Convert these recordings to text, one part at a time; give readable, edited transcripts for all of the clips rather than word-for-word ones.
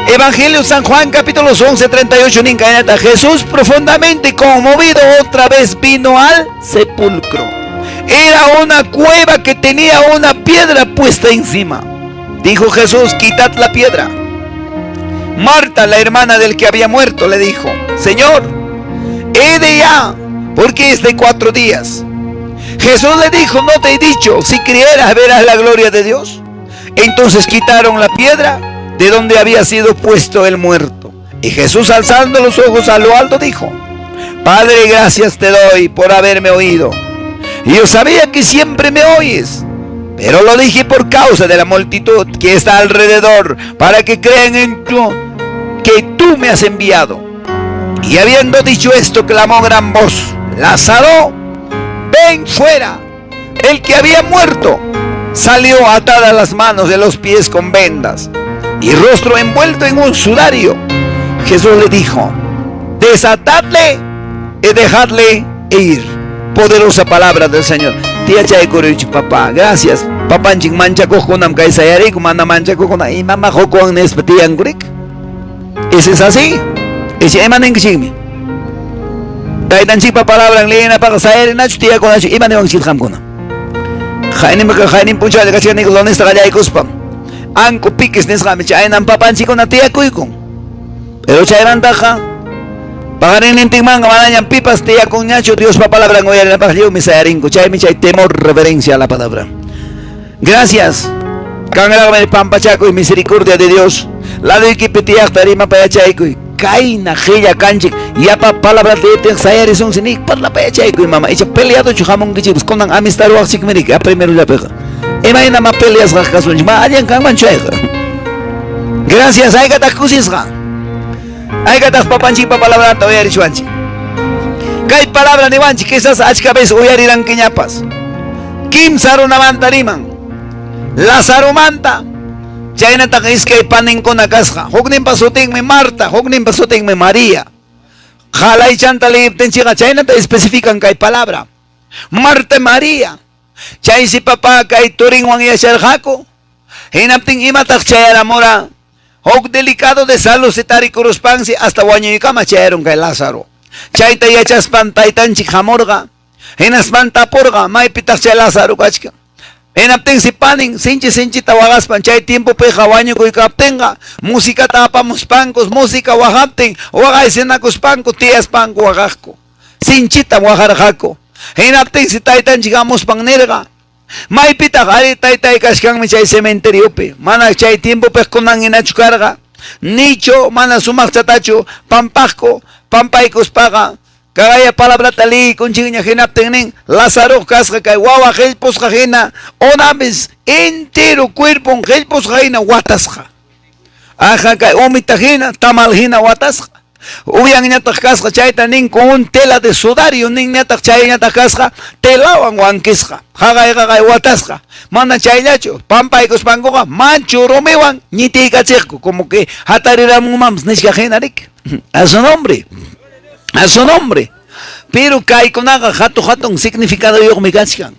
Evangelio San Juan capítulo 11:38 nincañata. Jesús profundamente conmovido otra vez vino al sepulcro. Era una cueva que tenía una piedra puesta encima. Dijo Jesús, quitad la piedra. Marta, la hermana del que había muerto, le dijo, Señor, he de ya, porque es de 4 días. Jesús le dijo, no te he dicho, si creyeras verás la gloria de Dios. Entonces quitaron la piedra de donde había sido puesto el muerto. Y Jesús, alzando los ojos a lo alto, dijo, Padre, gracias te doy por haberme oído. Y yo sabía que siempre me oyes, pero lo dije por causa de la multitud que está alrededor, para que crean en tú, que tú me has enviado. Y habiendo dicho esto, clamó gran voz, Lázaro, ven fuera. El que había muerto salió atadas las manos de los pies con vendas y rostro envuelto en un sudario. Jesús le dijo, desatadle y dejadle ir. Poderosa palabra del Señor. Tía chay corich papá, gracias. Papá ching mancha cojonam kai sayari kumana mancha cojona y mamá jokoan nespetian gurik. Ese es así. Ese emanen kishimi. Taitan chipa palabra leena para sayari nachu tía con nachu iman evang chit hamkona. Jainim pucha de cachani con esta galla y cuspam. Anko piques nesgame chainan papá chico na tía kuikon. Pero chairan taja. Pagarin ninting manga manañan pipas tía con ñacho Dios pa palabra ngoy la pagaliu mi sayarinko chay mi chay temor reverencia a la palabra. Gracias. Kangrama el pampachaco y misericordia de Dios. La de que petiak tarima pa chayko y kaina gella kanchik ya pa palabra de ten sayari son sinik par la pa chayko y mama echa peleado chujamon gichibus konan amistad wa sikmerik a primero la pega. Emaina ma peleas gaskasun ma allan kanman chayga. Gracias ay gata kusisga. Ay gatas papanchi pa palabra ta oyari chuanchi. Kay palabra ni wanchi quizás achka vez oyariran kiñapas. Kim saruna mantariman. Lázaro manta. Chayna ta iskay panin ko nakasqa. Hugnin pasuting mi Marta, hugnin pasuting mi María. Jalay chanta liipten chiga chayna ta especifican kay palabra. Marta María. Chay si papa kay turing wang yasharjako. Hinapting imatak chayara mora. Hog delicado de salud se tari kuruspansi hasta wañuykama chayaron kay Lázaro. Chayta yachaspan taytan chikhamorga. Hinaspan tapurga may pitak chay Lázaro kachka. Hinapten si paning sinchi tawagaspan chay tiempo peja wañukoy kaptenga. Música tapamos pancos, música wajapten. Wagay sinakos panco, tías panco wagajko. Sinchita wajarjako. Hinapten si taytan chikamos pangnirga. May pitak ari tay kashkang mi chay cementerio pe. Mana chay tiempo pe kunan inachukarga. Nicho mana sumak chatacho pampasco pampaikos paga. Kagaya palabra tali kunchiña hinapten nin Lázaro kasga kay wawa gelpos kajena onames entero cuerpo gelpos kajena watasja. Aja kay umitajina tamalhina watasja. Uyang ñatak kasqa chayta nin con tela de sudario nin ñatak chay ñatak kasqa telawan wankisqa haqay watasqa mana chayllachu pampaykos pankoqa manchu rumiwan ñitikachikku como que hatariramumams nishka hinarik a su nombre pero kaykunaqa hatun significado yuqmi kachkan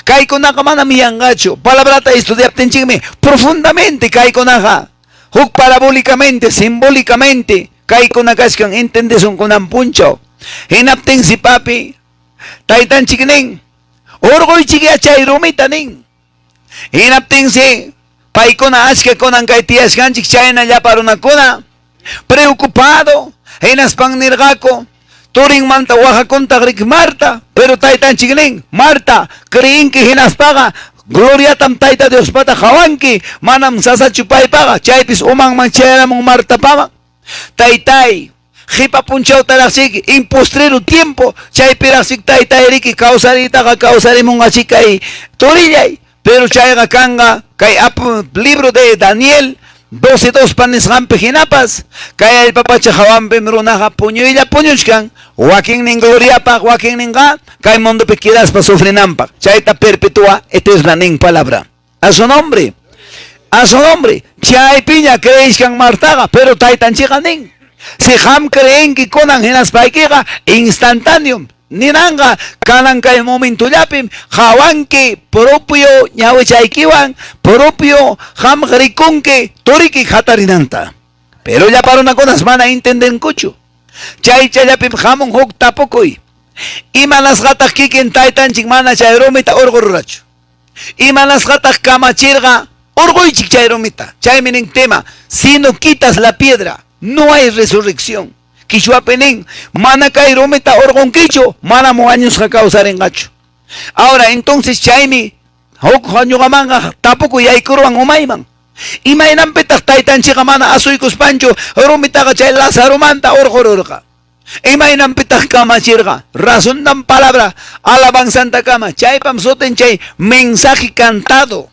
kaykunaqa mana miyanqachu palabrata estudiaptinchikmi profundamente kaykunaqa huk parabólicamente simbólicamente Kaikuna kashkan entendes un kunan puncho. Hinapten si papi. Taitan chikning. Orgoy chikia chay rumita ning. Hinapten si. Paikuna ashke kunan kay tiyas kanchik chayna ya paruna kuna. Preocupado. Hinaspan nirgako. Turing manta wajakunta rik Marta. Pero taitan chikning. Marta. Kriin ki hinaspaga. Gloria tam taita Dios pata hawanki. Manam sasa chupay paga. Chaypis umang manchera mong Marta pama. Taytay, jipa punchao taraksik, impostrero tiempo, chay piraksik taytay riki, causarita ka causarimun achikay torillay, pero chayga kanga, kay libro de Daniel, 12:2 panis rampe hinapas, kay el papacha hawampe mrunaja puñuilla puñuchkan, wakin ning gloria pa, wakin ninga, kay mundo pequidas pa sufrinampa, chayta perpetua eterna ning palabra. A su nombre. A su nombre, chay piña creéis que han martaga, pero taitan chiganin. Si ham creen que conan en las paiquega, instantáneo, ninanga kanan kay momento yapim hawanki propio ñawechaykiwan propio hamgrikunki turiki hatarinanta. Pero ya para una cosa mana intenden kuchu. Chay chayapim hamun huk tapukuy. Imanas gatak kikin taytanchik mana chayrumita urgururachu. Imanas gatak kamachirga urguychik chayrumita. Chaymining tema, si no quitas la piedra, no hay resurrección. Quichuapenin, mana kayrumita urgunkichu, mana moaños ha causar engacho. Ahora, entonces chaymi, huk hanyugamanga tapukuy yaykuruan umayman. Imainan petak taytanchik mana asuykus pancho, rumitaga chay lazarumanta urgururga. Imainan petak kamachirga, razón dan palabra, alabanzanta kama, chay pam soten chay mensaje cantado.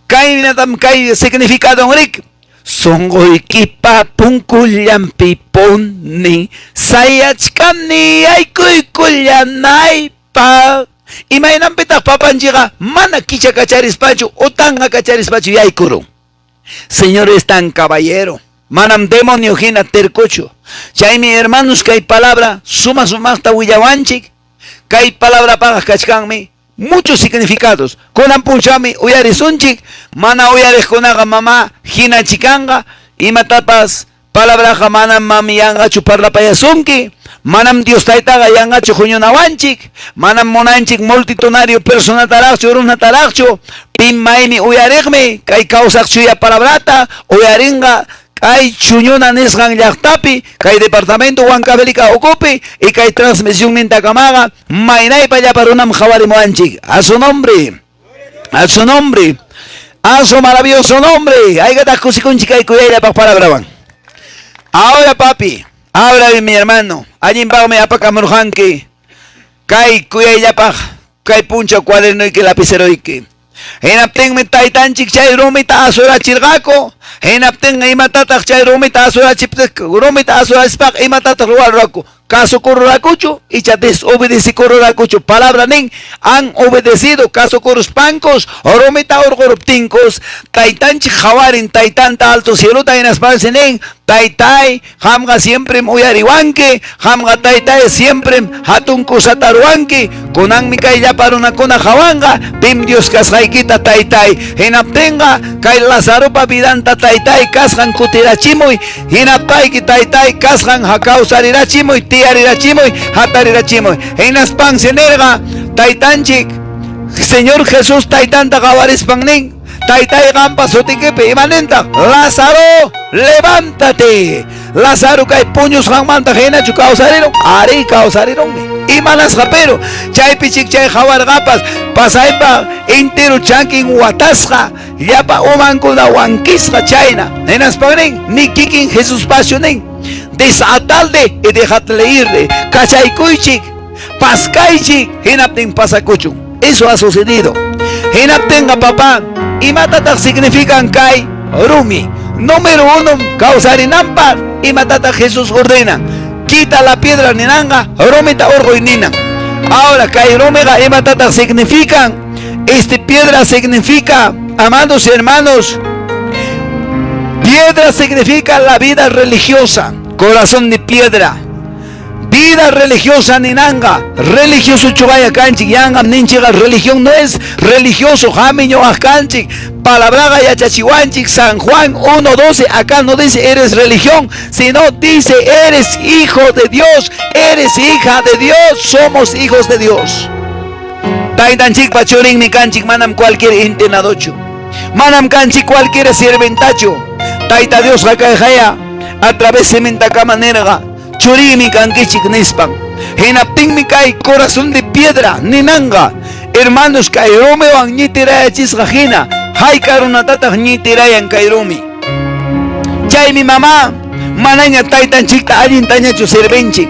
Kay natam kay significado rik. Songoy kipa pungkulyan piponi, sayachkani ay kuykulyanay pa. Imainan petak papanchiga, mana kicha kacharispacho, utanga kacharispacho yaykuru. Señor es tan caballero, manam demonio hina tercocho. Chaymi hermanos kay palabra, suma sumasta huyawanchik, kay palabra pagas kachkanmi, muchos significados. Konan punchami uyarisunchik, mana uyares konaga mamá hina chikanga, imatapas palabra manam mami yanga chuparla payasunki. Manam Dios taitaga yangacho juñunawanchik, manam monanchik multitunario persona taracho, uruna taracho, pin maimi uyaregme, kay causakchu ya palabrata, uyaringa, kay chuñuna nesgan llaktapi, kay departamento Huancavelica ocupe, y kay transmisión nintacamaga, mainay pa ya parunam jawarimuanchik. A su nombre, a su nombre, a su maravilloso nombre, hay gatas kusikunchik y kuyayla pa palabraban. Ahora papi. Ahora mi hermano, allí me apakamurjanki, kay kuyayapaj, kay puncho cuaderno y que lapicero y que. Enapten me taitanchik chay rumita asura chirgako, enapten imatatak chay rumita asura chiptek, rumita asura spak imatatak ruarrako. Caso corroracucho, y ya desobedeci corroracucho. Palabra nen, han obedecido. Caso coruspancos, orometa orgoruptincos, taitanchi jawarin, taitanta alto cielo, tainas nen, taitai, hamga siempre muy ariwanque, hamga taitai siempre hatun kusataruanque, conan mikay ya para una cona jawanga, pim Dios kasgaikita taitai, enaptenga, kay lazaro pavidanta taitai, kasgan kutirachimoy, hinapay ki taitai, kasgan hakau sarirachimoy, tiarirachimoy, hatarirachimoy, enas senerga, taitanchik, Señor Jesús taitanta gawaris pangning, taitai gampa sotiquepe, imanenta, Lázaro, levántate, Lázaro kay puños hangmanta gena chu causariro, ari causariro, imanas japero, chay pichik chay jawar gapas, pasaipa, entero chankin watasja, yapa umankuna wankisja chayna, enas pangning, ni kikin Jesús pasionen, desatalde y dejadle irle, kachaykuichik, paskaichik, hinaptin pasakuchu. Eso ha sucedido. Hinaptenga papá, y matata significan kai, rumi. Número uno, causarinampa, y matata Jesús ordena. Quita la piedra ninanga, romita orgo y nina. Ahora kai romega y matata significan, piedra significa, amados hermanos, piedra significa la vida religiosa. Corazón de piedra, vida religiosa ninanga, religioso chubaya canchik, yangam ninchiga, religión no es religioso, jamiño canchik, palabraga yachachihuanchik, San Juan 1:12, acá no dice eres religión, sino dice eres hijo de Dios, eres hija de Dios, somos hijos de Dios. Taitanchik pachorin ni canchik, manam cualquier intenadocho, manam canchik cualquier sirventacho, taita Dios jaya, a través de mentacama nerga, churimi kankichik nispan, hinaptin kay corazón de piedra, ninanga, hermanos kay Romeo ang nitiraya chisgajina, hay karunatata nitirayan kay Rumi. Chay mi mamá, manaña taitanchik ta alintaña chu servenchik.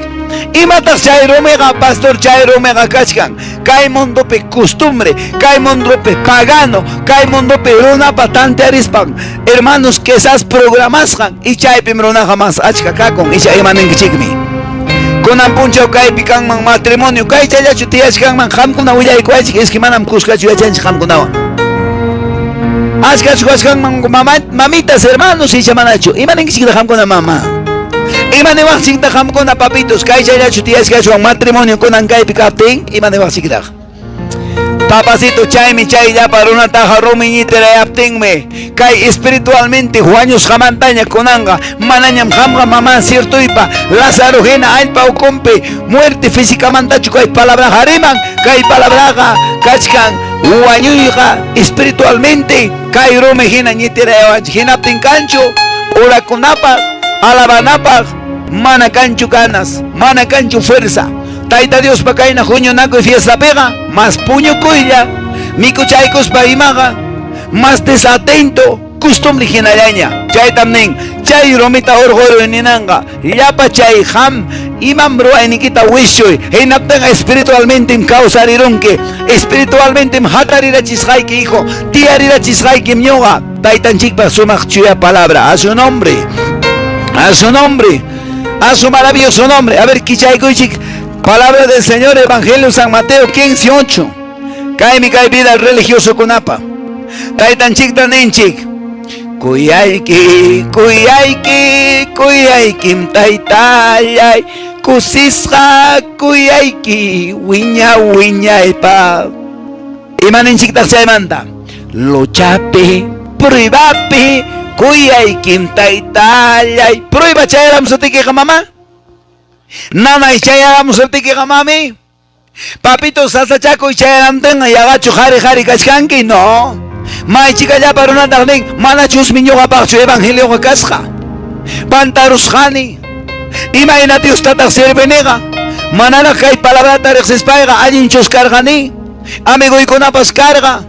Imatas chay Romega, pastor chay Romega kachkan, kay mundo pe costumbre, kay mundo pe pagano, kay mundo pe runa patante arispan. Hermanos que esas programaskan, y chay pimrona jamás achka kakon, y chay manen kichikmi. Con ampuncho kay pikan man matrimonio, kay chay chutiach kan man ham kuna uyay kwachik, es que manam kuskachu yachanch ham kunawa. Achka chukachkan man mamitas hermanos y chamanacho, y manen kichik ham kuna mamá. Imane waxikta hamkuna papitos kay chayachu tiyasqachu matrimonio kunan kaypi kaptin imane waxikta. Papacito chaymi chay llapa runataqa rumiñitirayaptinmi kay espiritualmente huaños jamantaña kunanga manañam hamqa mamá ciertoypa Lázaro hina allpa ukumpi muerte físicamantachu kay palabra hariman kay palabraqa kachkan huañuyqa espiritualmente kay rumi hina ñitirayawanchik hinaptin kanchu urakunapaq alabanapaq mana kanchu ganas mana kanchu fuerza. Taita Dios pa kayna huñunakuy fiesta pega, más puño cuya, mikuchaykos pa imaga, más desatento, costumbre hinaraña. Chay tamnen, chay romita orgoro ninanga, llapa chay ham, imam bro enikita wishoy, enaptanga espiritualmente im causarironque, espiritualmente im hatarira chisraike hijo, tiarira chisraike mioga, taitan chikpa sumak chuya palabra, a su nombre, a su nombre, a su maravilloso nombre. A ver, kichaykoy chik. Palabra del Señor, Evangelio San Mateo 15:8. Cae mi cae vida religioso kunapa. Taitan chik tanin chik. Kuyayki, kuyayki, kuyaykim taitayay. Kusisqa kuyayki, wiña wiñaypa. Imanin chik takshaymanta. Luchapi, pruibapi, kuyaykim taitayay. Pruiba chayram sutiki mamá. Nana y chayagamos el tiki mami. Papito salsa chaco y chayaramten y agacho jari kachkanki. No. May chica ya para una tarde. Mana chus miñoga pacho evangelio que casca. Pantarus hani. Imagínate usted a ser venega. Manana que hay palabra tarex espaiga. Allí chus cargani. Amigo y con apas carga.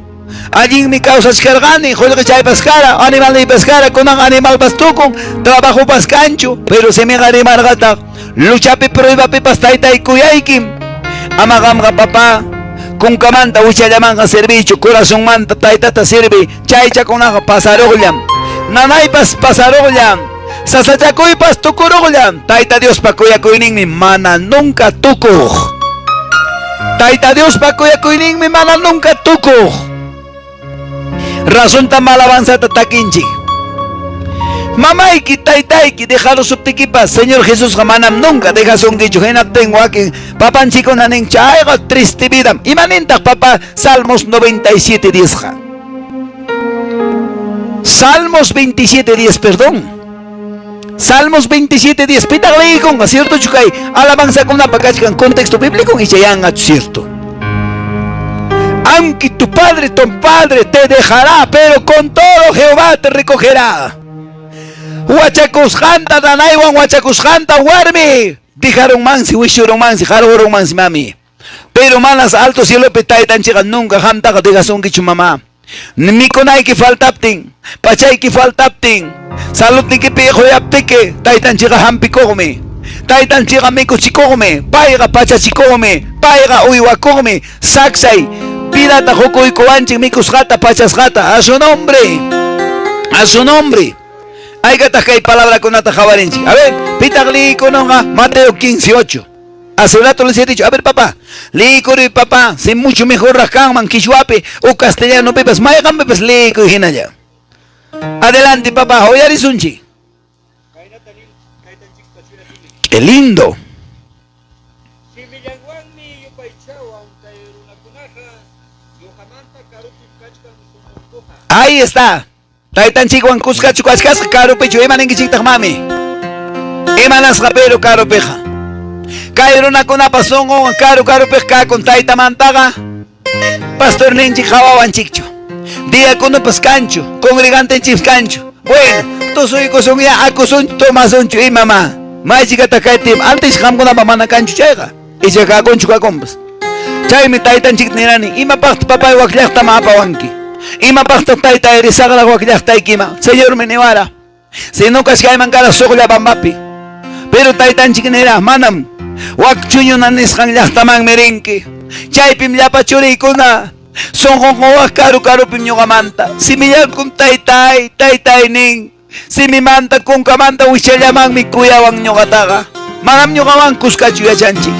Allí mi causa es cargani. Joder que chay pescara. Animal y pescara con un animal pastuco. Trabajo pascancho. Pero se me gare margata. Luchapi proibapi pastaita y kuyaykim. Amagamga papá. Con camanta ucha llamanga servicio. Corazón manta taitata sirve. Chaycha con aja pasarogliam. Nanaypas pasarogliam. Sasachakuy pas tukurogliam. Taita Dios pa kuyakuyningmi mana nunca tukuj. Taita Dios pa kuyakuyningmi mana nunca tukuj. Razón tan mal avanzada takinchi. Mamaiki, taitaiki, déjalo subtiquipas. Señor Jesús, jamanam nunca dejas un guicho. Genap tengo aquí. Papan chico nanen chaiga triste vida. Imanentak papá. Salmos 97:10. Salmos 27:10, perdón. Salmos 27:10. Pita leí con cierto chucay. Alabanza con una pacachcan contexto bíblico y chayan cierto. Aunque tu padre te dejará, pero con todo Jehová te recogerá. Huachacusjanta danaywan huachacusjanta warmi. Dijeron mansi, wishuron mansi, jaroron mansi mami. Pero manas alto cielo petaitan chica nunca jamta digas un gichu mamá. Mikonay ki faltapting, pachay ki faltapting. Salud ni ki pijo yaptike, taitan chica hampikome. Taitan chica miko chikome, paiga pacha chikome, paiga uiwakome, saksay. Pirata joko y coanchi mikus gata pachas gata. A su nombre. A su nombre. Hay gata que hay palabra con ata javarenchi. A ver, pitagli con Mateo 15:8. Hace rato les he dicho, a ver papá, licor y papá, sin mucho mejor rascaman, quichuape o castellano pepas, mayagan pepas, licor y hinaya. Adelante papá, oyarisunchi. Qué lindo. Ahí está. Taitan chico Cusca chucascas caro pecho eman en gichita mami. Emanas rapero caro peja. Cairona con apasón o caro pesca con taita mantaga. Pastor Nenchi jababan chicho. Día con un pescancho, congregante en chiscancho. Bueno, tú soy cosón ya acosón tomas un chu y mamá. Más chica tacatim, antes jam con la mamá na cancho chega. Y se cago con chucacombas. Chay mi taitan chic nirani. Y ma pacht papá y wakliachta ma apawanki. Y ma pasta taita erizaga la guaquilla taikima. Señor menewara. Si no cascay mangara sogla bambapi. Pero taitan chiquinera manam. Wak chuño naniskan yachtamang merenque. Chaypim yapa churi kuna. Son wak caro pim yogamanta. Si mi yan kun taitai ning. Si mi manta kun kamanta wishayaman mi kuyawang nyogataga. Manam yogamang kuskachu yachanchik.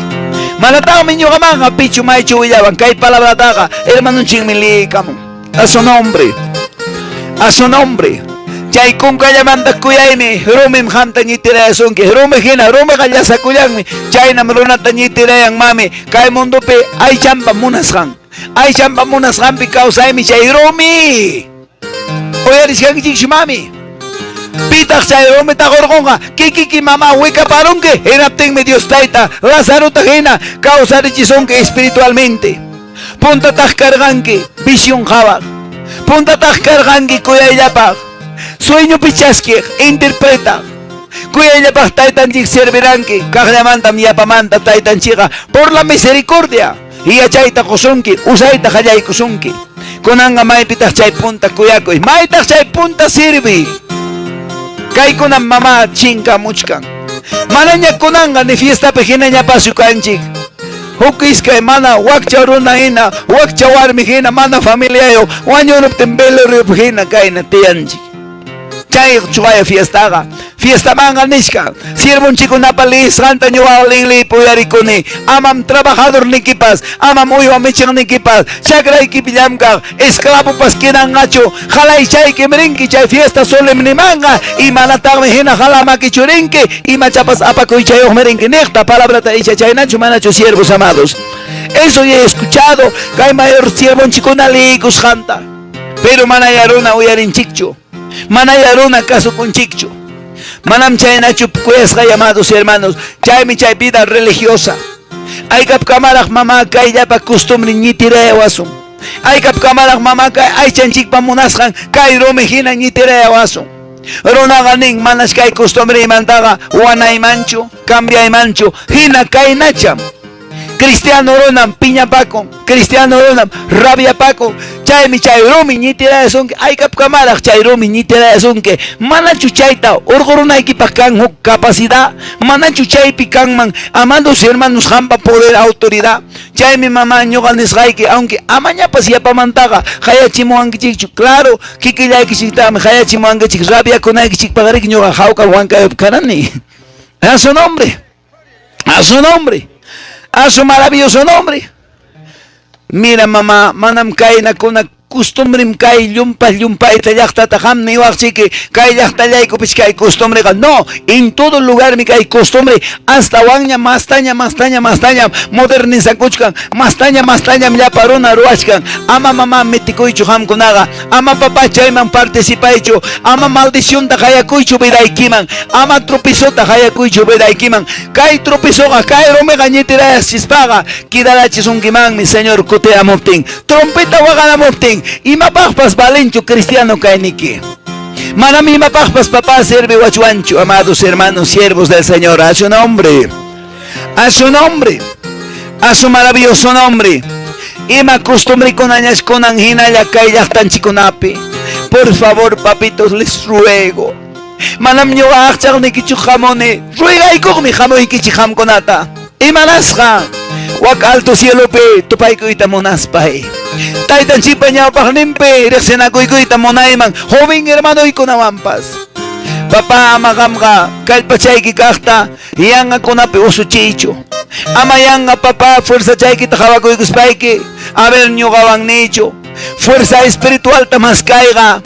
Manatao mi yogamang apichu maichu wiyawan. Kay palabra taga. Hermano chingmili kamo. A su nombre, Chay kunkayamanta kuyaymi rumim hamta ñitirayasunki rumi hina rumi qallasakullanmi chaynam runata ñitirayan mami kay mundupi aychanpa munasqan aychanpa munasqanpi kawsaymi chay rumi uyarishkankichikchu mami pitaq chay rumita qurqunqa kikiki mama wikaparunki hinaptinmi Dios tayta Lazaruta hina kawsarichisunki espiritualmente puntataq karqanki visión qawaq puntataq karqanki kuyayllapaq sueño pichasque interpreta kuyayllapaq taytanchik serviranki kaqllamantam yapamanta taytanchiqa por la misericordia yachayta qusunki usayta qallaykusunki kunanqa maypitaq chay punta kuyakuy maytaq chay punta sirvi kaykunan mama chinkamuchkan manaña kunanqa ni fiestapi hinaña pasukanchik huk iskay mana wakcha runa hina wakcha warmi hina mana familiayo wañuruptin veloriopi hina kayna tiyanchik chay chukaya fiestaga fiesta manga nishka sirvunchikunapa lisqanta ñuqalinli puyarikuni amam trabajador nikipas amam uywa michin nikipas chakraykipi llamkaq esclavopas kinanqachu qalaychayki mirinki chay fiesta solemne manga imanataqmi hina qalamakichurinki imachapas apakuychayuq mirinki niqta palabrata isha chaynachu manachu siervos amados eso ya he escuchado kay mayor sirvunchikuna likusqanta pero mana yaruna uyarinchikchu mana yaruna kasukunchikchu manam chaynachu kuyasqa llamados hermanos chaymi chay vida religiosa aykap kamaraq mama kayllapa costumbre ñitirayawasun aykap kamaraq mama kay aychanchikpa munasqan kay rumi hina ñitirayawasun runaqa nin manash kay costumbre imantaqa wanaymanchu cambiaymanchu hina kaynacham cristiano runam piñapakun cristiano runam rabiapakun chaymi chay rumi ñitirayasunki aykap kamaraq chay rumi ñitirayasunki manachu chayta urqurunaykipaq kan huk capacidad manachu chaypi kanman amados hermanos qampa poder autoridad chaymi mama ñuqa nisqayki aunque amañapas yapamantaqa hayachimuwankichikchu claro kikillaykichiktami hayachimuwankichik rabiakunaykichikpaqariki ñuqa hawqa huancayupi karani a su nombre a su nombre a su maravilloso nombre. Mira mamá, manam kayna kuna costumbre kay llumpa ita llaqtata hamni waqchiki kay llaqtallaykupis kay costumbre no en todo lugar mi kay costumbre hasta waña mastaña modernizakuchkan mastaña llapa runa ruwachkan ama mamá metikuychu hamkunaqa ama papá chayman participaychu ama maldicionta hayakuychu vidaykiman ama tropisota hayakuychu vidaykiman kay tropisoqa kay rumiqa ñitirayaschispaqa kidarachisunkimanmi señor kuteamuptin trompeta waqanamuptin imapaqpas valenchu cristiano kayniki manam imapaqpas papá sirve wachuanchu amados hermanos siervos del Señor a su nombre a su nombre a su maravilloso nombre ima costumbre kunañas kunan hinalla kay llaqtanchikunapi por favor papitos les ruego manam ñuqa aqchaqnikichu qamuni ruegaykuqmi hamuykichik qamkunata imanasqa wak alto cielopi tupaykuyta munaspay taytanchikpa ñawpaqninpi riqsinakuyta munayman joven hermanoykunawanpas papá ama qamqa kallpachayki kaqta yanqakunapi usuchiychu ama yanqa papá fuerza chaykita qhawakuykuspayki a ver ñuqawan niychu fuerza espiritualta maskayqa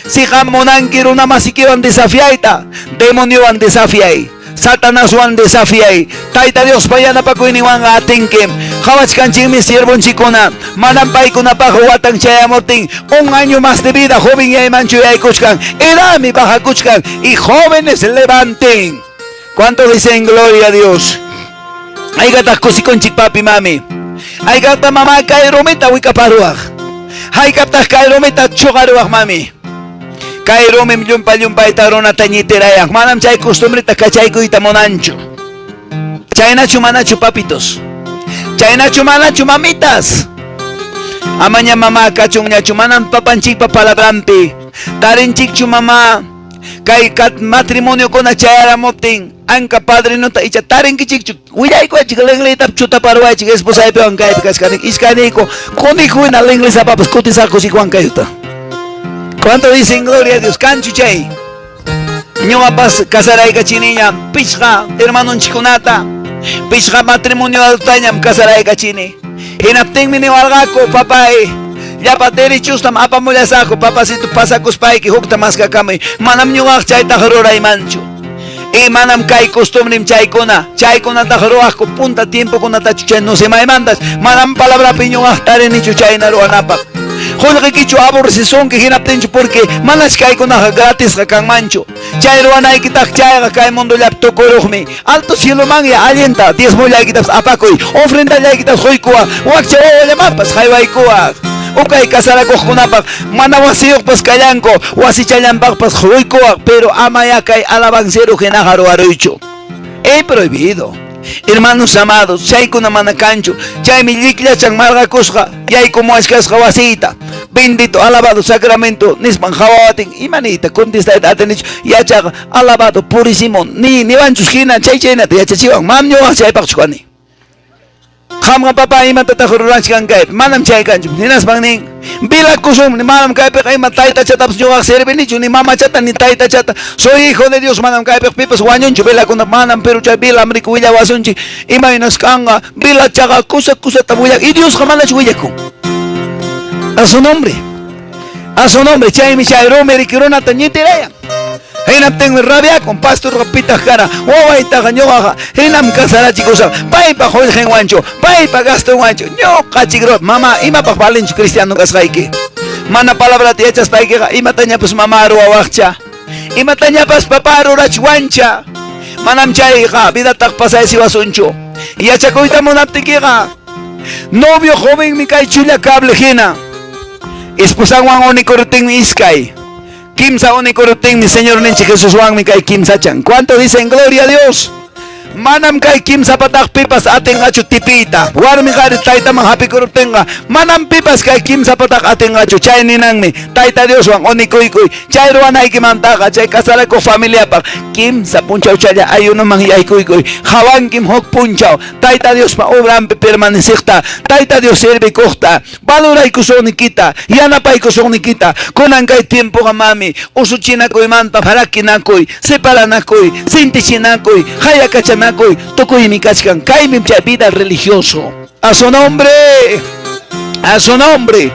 si qam munanki runa masikiwan desafiayta demoniowan desafiay Satanaswan desafiay tayta Dios payanapakuyniwan atinkim qhawachkanchikmi siervunchikuna manam paykunapaq watan chayamutin un año más de vida joven yaymanchu yaykuchkan edadmi bajakuchkan y jóvenes levanten ¿cuánto dicen gloria a Dios? Aykataq kusikunchik papi mami aykataq mamá kay rumita wikaparuwaq aykataq kay rumita chuqaruwaq mami kay rumim llumpa runata ñitirayan manam chay costumbrita kachaykuyta munanchu chaynachu manachu papitos chaynachu manachu mamitas amaña mamá kachunñachu manam papanchikpa palabrampi tarinchikchu mamá kay matrimonio kuna chayaramuptin anka padrinota icha tarinkichikchu willaykuachik lenglitap chutaparwaychik esposaypiwan kaypi kashkanik ishkaniyku kunikuyna lenglesapapas kutisakuchik wankayuta. ¿Cuánto dicen gloria a Dios? Canchu chay. Ñuqapas kasaraykachiniña pichqa hermanunchikunata pichqa matrimonio altañam kasaraykachini hinaptinmi niwarqaku papay Llapa derechos tam apamullasajo, papacito pasacos paiki, hukta maskakami, manam ñuqaq chayta ruraymanchu. Y manam kay costumbre chaykuna tajaruajko punta tiempo kunata chuchay no se maimandas, manam palabra piñuqaq tarini chuchayna ruanapaq. Jolqikichu aborrecison que hinaptinchu porque manas kaykunaqa gratis kanmanchu. Chay ruanaykitaq chayqa kay mundo llaptukurujmi. Alto cielo manya alienta 10 mullaykitas apakuy, ofrenda llaykitapas quykuwa, wakcha wawallamapas haywaykuwa. Okay, kasarakuqkunapaq mana wasiyuqpas kallanku, wasi chayllanpaqpas quykuwaq, pero amaya kay alabancero hinaqa ruwaruychu. Prohibido. Hermanos amados, chaykuna mana kanchu, chaymi lliklachan marqakusqa, yaykumu ashkasqa wasita. Bendito, alabado sacramento, nisman hawatin, imanita, contesta atenicho, yachaqa, alabado, purísimo, ni vanchus hina, chaynata yachachiwan, mamñuwaq chaypaqchukani. Hamga papa imata tajururanchkan kayp, manam chay kanchu, ninaspan nin, bila kusum, ni manam kaypek ima tayta chatapas ñuqaq servinichu, ni mama chata, ni tayta chata, soy hijo de Dios, manam kaypek pipas wañunchu, bila kuna manam, pero chay bila amriku willa wasunchi, ima inaskanga, bila chaga, kusa tabuyak, y Dios jamanachu willaku. A su nombre, chay mi chay romeri kirona tañitirayan. Hinam tengo rabia con pastor rapita cara, wawaita gañoga, hinam casarachi cosa, paipa jorge guancho, paipa gasto guancho, no cachigro, mamá, ima pa valencho cristiano casraike. Mana palabra te echas paikega, ima taña pues mamá ruawacha, ima taña pas papá rurachwancha, manam chaiga, vida tak pasa ese basuncho, y achacoita monaptiquega, novio joven mi kai chula cable hina, esposa guan onicorten mi iskai. Kimsa onicorten mi Señor Nenche Jesús Juan mi kai Kimsa chan. ¿Cuánto dicen gloria a Dios? Manam kai Kimsa patak pipas aten achu tipita. Warmi gari taita man happy cortenga. Manam pipas kai Kimsa patak aten achu chay ninangmi. Taita Dios Juan onikoikuy. Chay ruanay kimantaga chay kasara ko familia pa. Kimsa punchaw chaya ayuno man yaikuikuy. Hawan kim hok punchaw. Taita Dios pa obran permanecekta. Taita Dios sirve costa. Valoray kusonikita. Yanapay kusonikita. Kunan kay tiempo ka mami. Usuchinakoy man pa harakinakoy. Separanakoy. Sintishinakoy. Hayakachan toco y mi cachcan, cae mi vida religioso. A su nombre, a su nombre,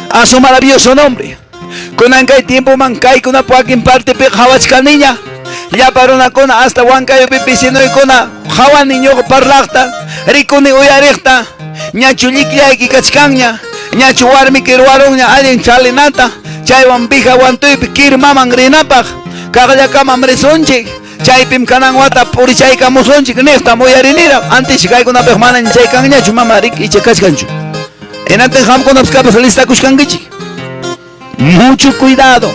a su maravilloso nombre. Con ancay tiempo mancay con una puaquín parte pe hawachka niña. Ya para una cona hasta huancayo pipicino y cona hawa niño parlacta, rico ni uyarecta, ñachulikya y cachcaña, ñachuarmi kiruaroña alguien chalinata, chaywan bija guantoy pikir maman grinapaj, kagaya kama mresonche. Chaypim kanan wata puri chay kamusonchik nesta moyarinira antes kay kuna pehmanan chay kangña chumama rik y chekachkanchu. En antes ham kuna pskapas lista kushkangichi. Mucho cuidado.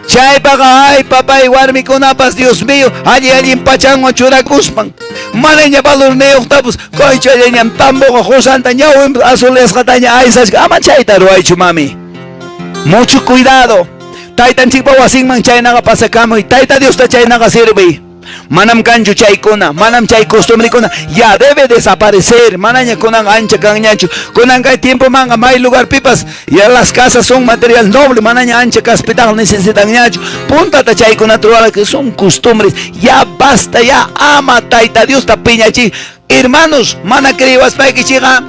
Chay paga ay papá y warmi kunapas Dios mío allí pachango churakuspan. Maleña balurneo tapus koy chayeñam tambogo josanta ñawim azules gataña aisas ama chayta ruay chumami. Mucho cuidado. Taitan chipa wasing man chay naga pasakamo y taita Dios ta chay naga sirve. Manam kanchu chay kuna, manam chay costumbre kuna, ya debe desaparecer. Manaña kunan ancha kanñachu, kunan kay tiempo manga may lugar pipas, ya las casas son material noble, manaña ancha caspital necesitan ñachu. Punta ta chay kuna truala que son costumbres, ya basta, ya ama taita Dios ta piñachi. Hermanos, mana creibas pa que chiga.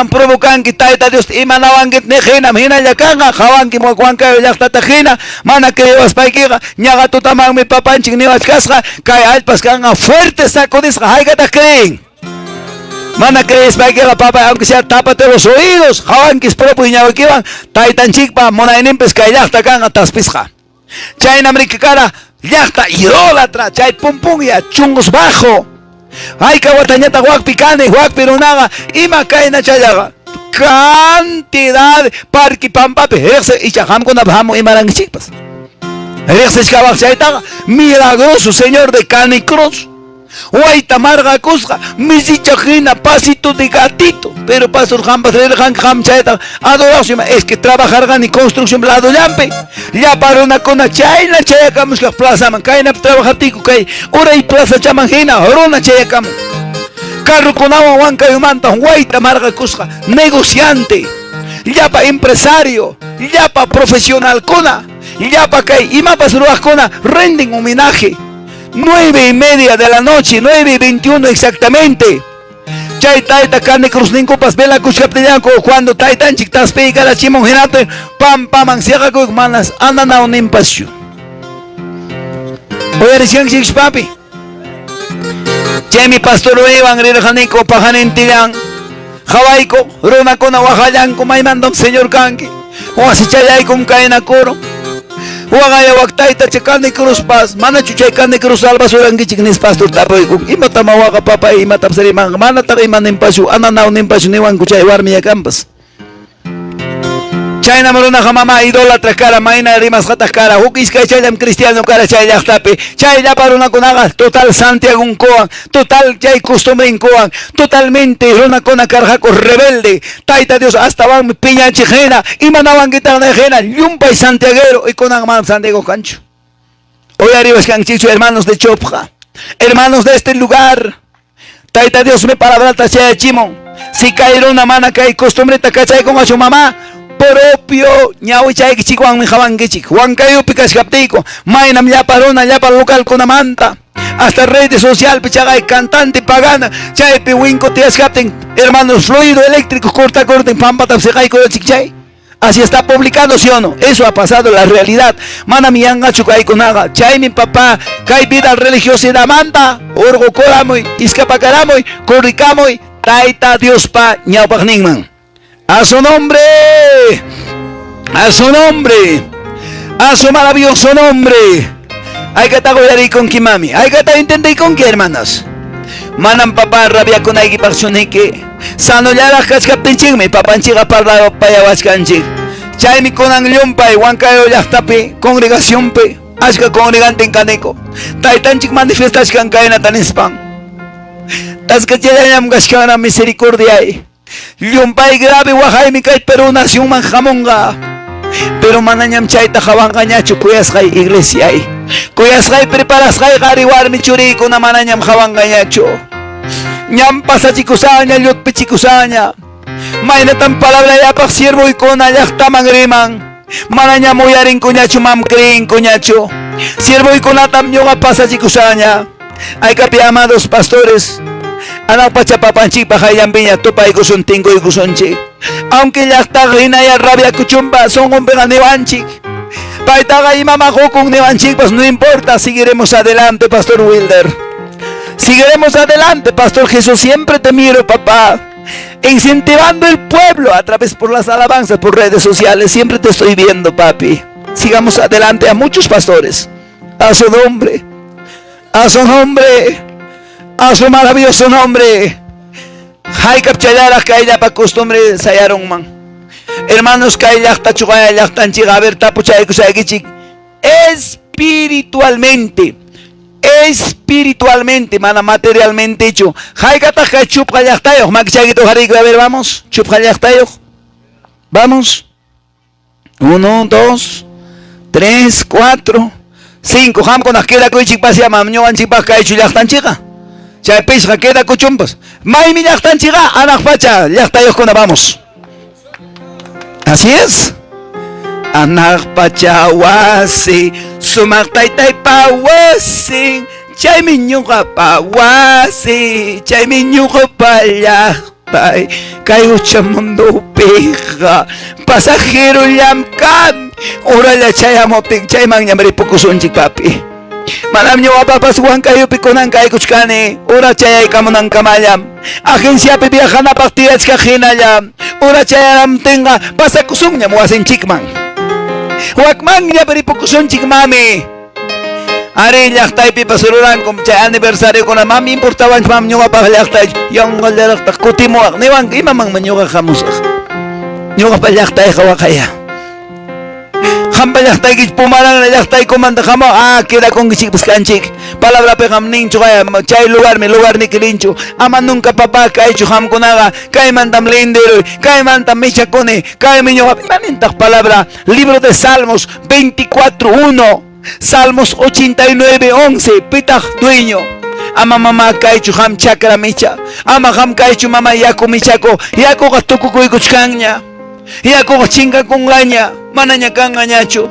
Provocan que taita Dios imanawan que nejena mina yakanga hawan que mokuanka yaktata jina mana que vas paikiga ñaga tutamang mi papanchik ni waskasqa kay alpas kanga fuerte sacudisqa haygata creen mana crees paikiga papa aunque sea tápate los oídos hawan que es propio ñawakiwan taitan chikpa monaininpes kay yakta kanga taspisqa chayna mrikikara yakta idólatra chay pum ya chungos bajo. Ay, kawatañata guac picane, guac peronaga, ima caena chayaga. Cantidad parque pampape, exe y chajam con abhamo y marangichipas. Exe chkabak chaytaga, milagroso Señor de carne y cruz. Guaita marga cusca, misichajina, pasito de gatito. Pero pastor jampas, ham chayta, adoración, es que trabajar ni construcción blado lampe. Ya para una cona chayna chayacamos la plaza man, caina trabajatico kay, ora y plaza chamanjina, orona chayacamo. Carro con agua huanca y manta, guaita marga cusca, negociante. Ya para empresario, ya para profesional cona, ya para kay, y mapas ruas cona, renden homenaje. 9:30 de la noche, 9:21 exactamente. Chay taita carne cruz ninkupas vela kushkaptillanko cuando taitanchik taspi karachimon hinate pam paman siaqakuy manas ananaw nimpasyu. Oyarishkanchik papi. Chaymi pastor Ivan rirqaniko pajanintillan hawayko runakuna wajallanku maymandam señor kanki wasichallaykum kaynakuro waqaya waqtayta chay carne cruz pas manachu chay carne cruz albasurankichik nis pastor tapuyku imata mawaqa papay imata psariman manataq ima nimpashu ananaw nimpashu niwanku chay warmi yakampas. Chayna marunaqa mama idolatra kara mayna rimas qataq kara huk iskay chayllam cristiano kara chay llaqtapi chayllapa runakunaqa total Santiago kuwan total chay costumbre kuwan totalmente runakuna karqaku rebelde tayta Dios hasta wanmi piñanchik hina imanawankitaqna hina llumpay santiaguero y kunan man Santiago kanchu. Oyaribashkanchikchu hermanos de Chopja, hermanos de este lugar, tayta Dios me palabrata chayachimon si kay runa mana kay costumbreta kachaykum ashu mamá propio ñawi chaykichik wanmi hawankichik wankayupi kashkaptiyku maynam llapa runa llapa local kunamanta hasta redes social pichagay cantante pagana chaypi winko tiyaskaptin hermanos fluido eléctrico corta pampata psigayku chay. Así está publicado, ¿sí o no? Eso ha pasado, la realidad. Mana miyangachu kaykunaqa chay mi papá kay vida religiosidad manta urgo koramuy iskapakaramuy kurrikamuy tayta Dios pa ñawpaq ninman. A su nombre, a su nombre, a su maravilloso nombre. Hay que estar con que mami, hay que estar entender con que hermanas. Manam papá rabia con aiki parsonike. Sano ya las cascaptenchik, mi papá chica para payawascanchik. Chay mi conan llumpay, huancayo yachtapi, congregación pe, ashka congregante en caneco. Taitanchik manifestas can caena tan espan. Tascachayam gashkana misericordia. Llumpay grave wajaymi kay Perú nación man jamonga. Pero manañam chayta jawangañachu kuyasqay iglesia ay. Kuyasqay preparasqay qari warmi churikuna manañam jawangañachu. Ñam pasachikusaña llutpichikusaña. Maynatam palabra yapaq siervoykuna llaqtaman riman. Manañam uyarinkuñachu mam creenkuñachu. Siervoykunatam ñuqa pasachikusaña. Ay kapi amados pastores. Anak pachapapanchik pajayampiña tupaykusun tinkuykusunchik. Aunque llaqtaqa hinaya rabia kuchumpa son hombrega niwanchik. Paytaqa imamaqukun niwanchik pues no importa, seguiremos adelante, Pastor Wilder. Seguiremos adelante, Pastor Jesús, siempre te miro, papá. Incentivando el pueblo a través por las alabanzas, por redes sociales, siempre te estoy viendo, papi. Sigamos adelante a muchos pastores. A su nombre. A su nombre. A su maravilloso nombre. Haykap chayara kayla pa costumbre sayaron man. Hermanos kaylakta chugaya yaktanchik a ver tapu chaykusaykichik. Espiritualmente, mana materialmente hecho. Haykata kay chupqa yaktayoq makichaykito hariko, a ver vamos. Chupqa yaktayoq. Vamos. 1, 2, 3, 4, 5. Hamkuna queda kuichik pasia mamñowanchik pa kaychu yaktanchikqa. Chaypisqa queda kuchumpas. Maymi llaqtanchikqa anak pacha llaqtayoqkuna vamos. Así es. Anak pacha wasi sumaq taytaypa wasin chaymi ñuqapa wasi chaymi ñuqapa llaqtay kay ucha mundupiqa pasajero llamkam uralla chayamuptin chayman ñamripukusunchik papi. Manam ñuqapapas huancayupi kunankaykuchkani ura chayaykamunankamallam agenciapi viajanapaq tiyachka hinallam ura chayaramtinqa pasakusunñam wasinchikman wakman ñapiripukusunchik mami. Ari llaqtaypi pasururankum chay aniversario kuna mami importawanch mam ñuqapaq llaqtay yanqallaraqtaq kutimuwaq niwanka imamanmi ñuqa hamusaq ñuqapa llaqtayqa waqaya. Hampa llaqtaykich Pumaranga llaqtaykumanta hamo queda kunkichik piskanchik. Palabra pegam ninchu kaya chay lugarmi kirinchu. Ama nunca papá kaychu hamkunaqa kaymantam linderoy, kaymantam michakuni, kaymi ñuqa imamintaq palabra. Libro de Salmos 24:1, Salmos 89:11, pitaq dueño. Ama mamá kaychu ham chakra micha, ama ham kaychu mama yaku michako, yakuqa tukukuykuchkanña. Yakuqa chinkakungaña, manaña kangañachu.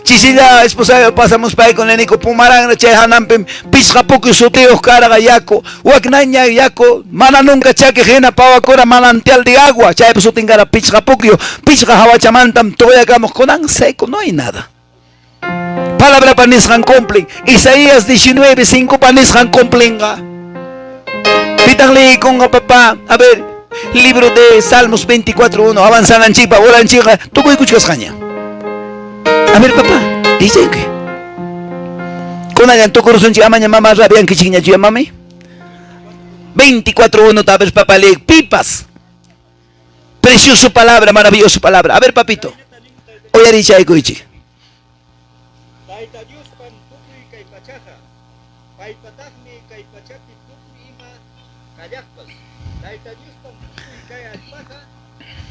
Chisilla esposa pasamos para con Lenico Pumarang chay hanampim pisqapuku suteo karaga yako waknaña yako mana nunca chaque jena pawakora manantial de agua chay sutingara pisqapuku pisqa hawachamantam toyagamos conan seco no hay nada. Palabra panisjan cumplen. Isaías 19:5 panisjan cumplenga. Pitanle con papá. A ver, libro de Salmos 24:1. Avanzan en chipa, oran chica. Tú voy escuchas caña. A ver, papá. Dice que. Con allá en tu corazón chica mañana mamá rabian que chiña chica mami. 24:1 tabes papá le pipas. Preciosa palabra, maravillosa palabra. A ver, papito. Hoy ha dicho Ecoichi. Taita Dios pan tukuy kay pachaja. Paypataqmi kay pachapi tukuy ima kallaqpas. Taita Dios pan tukuy kay allpaja.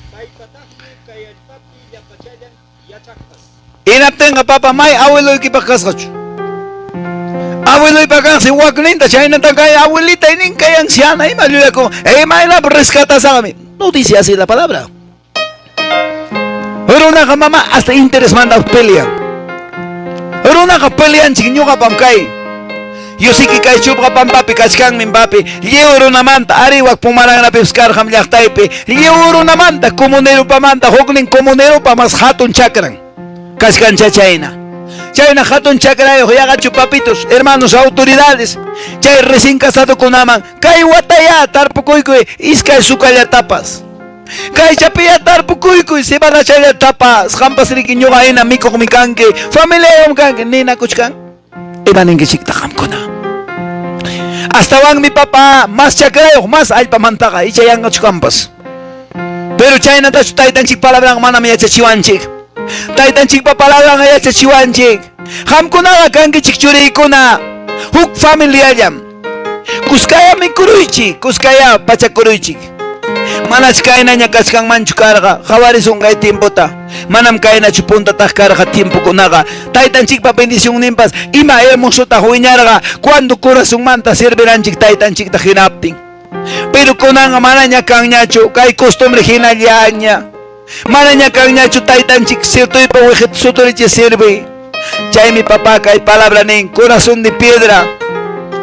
Paypataqmi kay allpapi llapachallan yachaqpas. Inaptenga papa may abuelo y kipakasgachu. Abuelo y pakansi wakninta chayna kay abuelita y nin kay anciana y maluya ko. Mayla rescatas a mí. No dice así la palabra. Pero una mamá hasta interés manda pelean. Pero una pelean chiñuga pamkai. Yo sí que kai chupga pampapi kachkan min papi. Llevo una manta arriba pumarang na pescar ham yaktaipe. Llevo una manta comunero pamanta hognin comunero pa mas hatun chakran. Kachkan chachaina. Chayna hatun chakrayo yaga chupapitos, hermanos autoridades. Chay recién casado con aman. Kai wataya tarpukuykui iskay sukalla tapas. Kay chapia tarpukuykui se van a chayla tapas. Jampas riquiñoga ena miko mikanke. Familia omkanke nina kuchkan. Iban en que chikta jamkona. Hasta van mi papá más chakrayo más alpa mantaga y chayanga chukampas. Pero chayna tachu taitan chik palabran mana me chachiwanchik. Taitan chik pa palabran ya chachiwanchik. Jamkunaga kanke chikchurikuna. Huk familia yam. Kuskaya mi kuruichi, kuskaya pacha kuruichi. Manas kaina nya kaskan manchu karga, jawaris ungay tiempota. Manam kaina chupunta tak karga tiempo kunaga. Taitan chik pa bendición nimpas. Ima hermoso ta huiñarga. Cuando corazón manta servirán chik taitan chik ta hinapting. Pero kunanga mananya kang nyacho, kay costumbre hinalyaña. Mananya kang nyacho taitan chik sirtoy pa wejet sotoriche sirve. Chay mi papá kay palabra nin, corazón de piedra.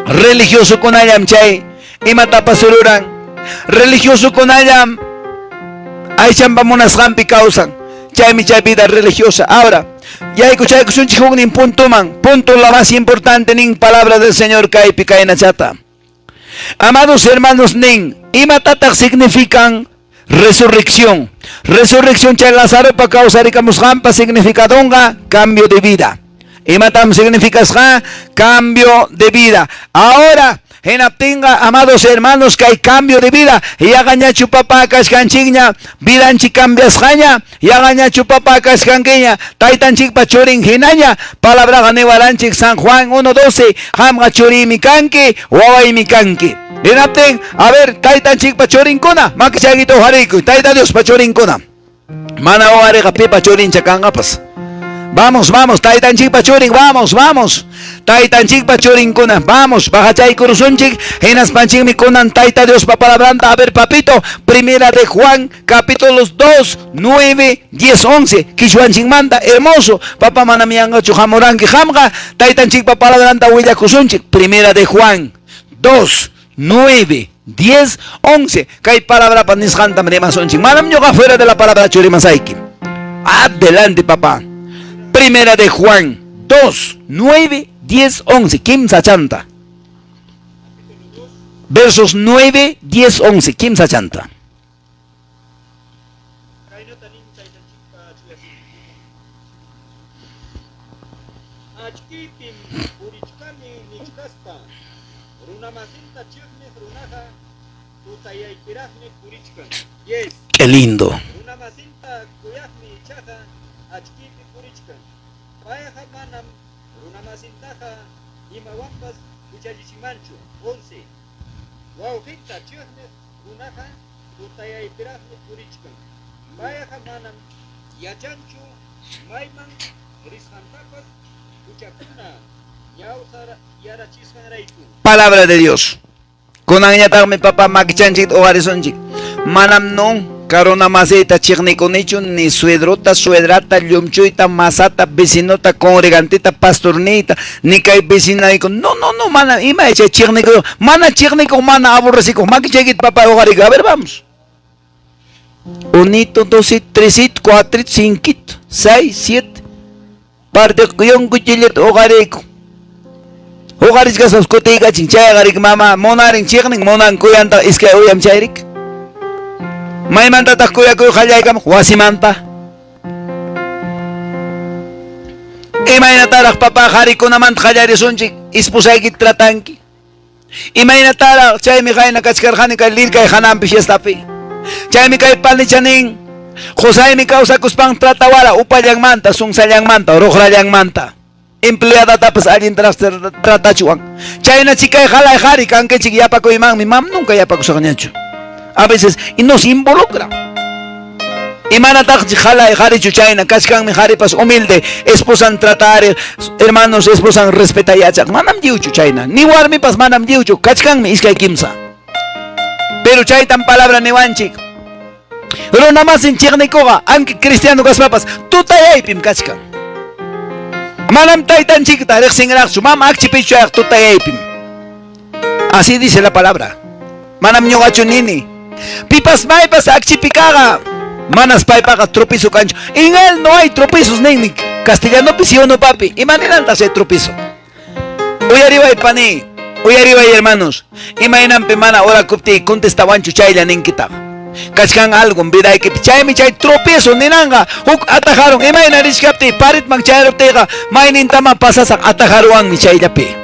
Religioso con ayam chay. Ima tapasururan. Religioso con ayam. Ay chambamonas rampi causan. Chay mi chay vida religiosa. Ahora, ya escuchay que son chijón nin punto man. Punto la más importante nin palabra del Señor kay picaina chata. Amados hermanos nin, ima tatak significan resurrección. Resurrección chay Lázaro pa causar y camus rampa significa donga, cambio de vida. Y matam significa cambio de vida. Ahora, en aptinga, amados hermanos, que hay cambio de vida. Y agaña chupapá cascanchiña, vida en chicambias jaña. Y agaña chupapá cascanqueña, taitan chikpa chorin hinaña. Palabra ganewaranchik San Juan 1:12. Hamga chori mi canque, huawai mi canque. En apting, a ver, taitan chikpa chorin kuna, makichagito jariku, taita Dios pa chorin kuna. Mana o arega pipa chorin chakangapas. Vamos, vamos, Taitan Chik Pachurin, vamos. Taitan Chik Pachurin kuna, vamos, Bajachay Kuruzunchik, Enas Panchik mi kunan, Taita Dios papalabranda. A ver, papito, primera de Juan, capítulos 2, 9, 10, 11, Kishuanchik manda, hermoso, Papa Manamianga Chujamoranki Hamga, Taitan Chik papalabranda, Huilla Kusunchik, primera de Juan, 2, 9, 10, 11, Kai palabra panisjanta Mremasonchik, Manam yoga fuera de la palabra Churimasaiki. Adelante, papá. Primera de Juan 2, 9, 10, 11. Kim Sachanta. Versos 9, 10, 11. Kim Sachanta. Qué lindo. Palabra de Dios. Con mi papá Makichanchik o Arizonchik. Manam non. Carona maseta chigniconichu, ni suedrota, suedrata, llumchuita, masata, vecinota, congregantita, pastornita, ni kay vecinaico. No, mana, ima eche chignico, mana chignico, mana aborrecico, maki chegit papá hogarico. A ver, vamos. 1, 2, 3, 4, 5, 6, 7. Parte yon cuchillet hogarico. Hogaris gasas cotiga chinchaya garik mama, monarin chignic, monan cuyanta, es que oyam chairik. May manta takuya ko khalay kam wasimanta. Imay na tarak papakari ko naman khalyari sunchik ispusay kit tratanki. Imay na tarak chay mi kay nakachkarkhani kay lir kay khanam pishestapi. Chay mi kay panichaning khusay mi kausa kuspang tratawala upalyang manta sungsalyang manta rokhralyang manta. Empleada tapos alin tratachuang. Chay na chikay khalay khari kangke chik yapa ko imang mi mam nunca yapa ko sa kanyacho. A veces, y nos involucra. Y manatak jala jari chuchayna, kachkan mi jari pas humilde, esposan tratar, hermanos, esposan respetar yachak. Manam diu chuchayna, ni warmi pas manam diu chu, kachkan mi iskay kimsa. Pero chay tan palabra ni wanchik. Pero nada más en chirnikoga, aunque cristiano kas papas, tu tayaypim kachkan. Manam tay tan chikta, rexingrak, su mam akchipichuak tu tayaypim. Así dice la palabra. Manam nyogachu nini. Pipas maipas akchipikaga. Manas paipaga tropizo cancho. En él no hay tropizos ni castellano no papi. Y manera se tropizo. Hoy arriba y pani. Hoy arriba y hermanos. Imagínate mana ahora cupti contestaban chuchayla ninkita. Kachkan algo en vida y que chay mi chay tropiezo ninanga. Huk atajaron. Imagínate capti parit mang chay rotega. Mainin tama pasasak atajaruan mi chay pi.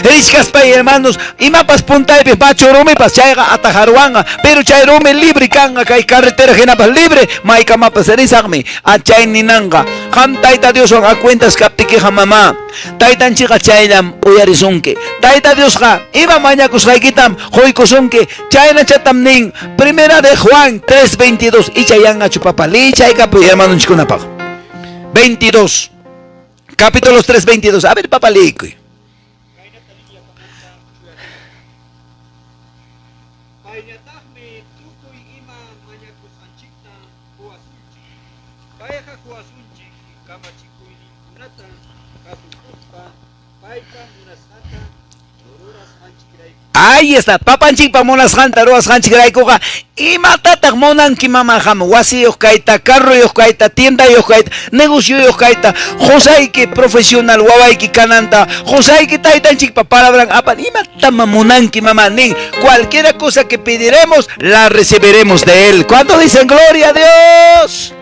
Richkas pay hermanos, y mapas punta y pachorome pas chayga atajaruanga, pero chayrome libre kanga kay carretera genapas libre, maika mapas erizagme, a chay ninanga, ham taita Dios a cuentas kaptikeja mamá, taitan chica chaylam uyarizunke, taita Dios ha, iba mañacos haikitam, hoikosonke, chayna chatam ning, primera de Juan 3:22, y chayanga chupapali, chayka pues hermanos chikunapag, 22, capítulos 3:22, a ver papalico. Ahí está, papanchik pa monas hanta, roas hanchik raikoga, y matatak monan ki mamaham, wasi yokaita, carro yokaita, tienda yokaita, negocio yokaita, josaiki profesional, wawaiki kananta, josaiki taitanchik pa palabran apan, y matama monan ki mamá, ni cualquiera cosa que pediremos, la recibiremos de él. ¿Cuánto dicen gloria a Dios?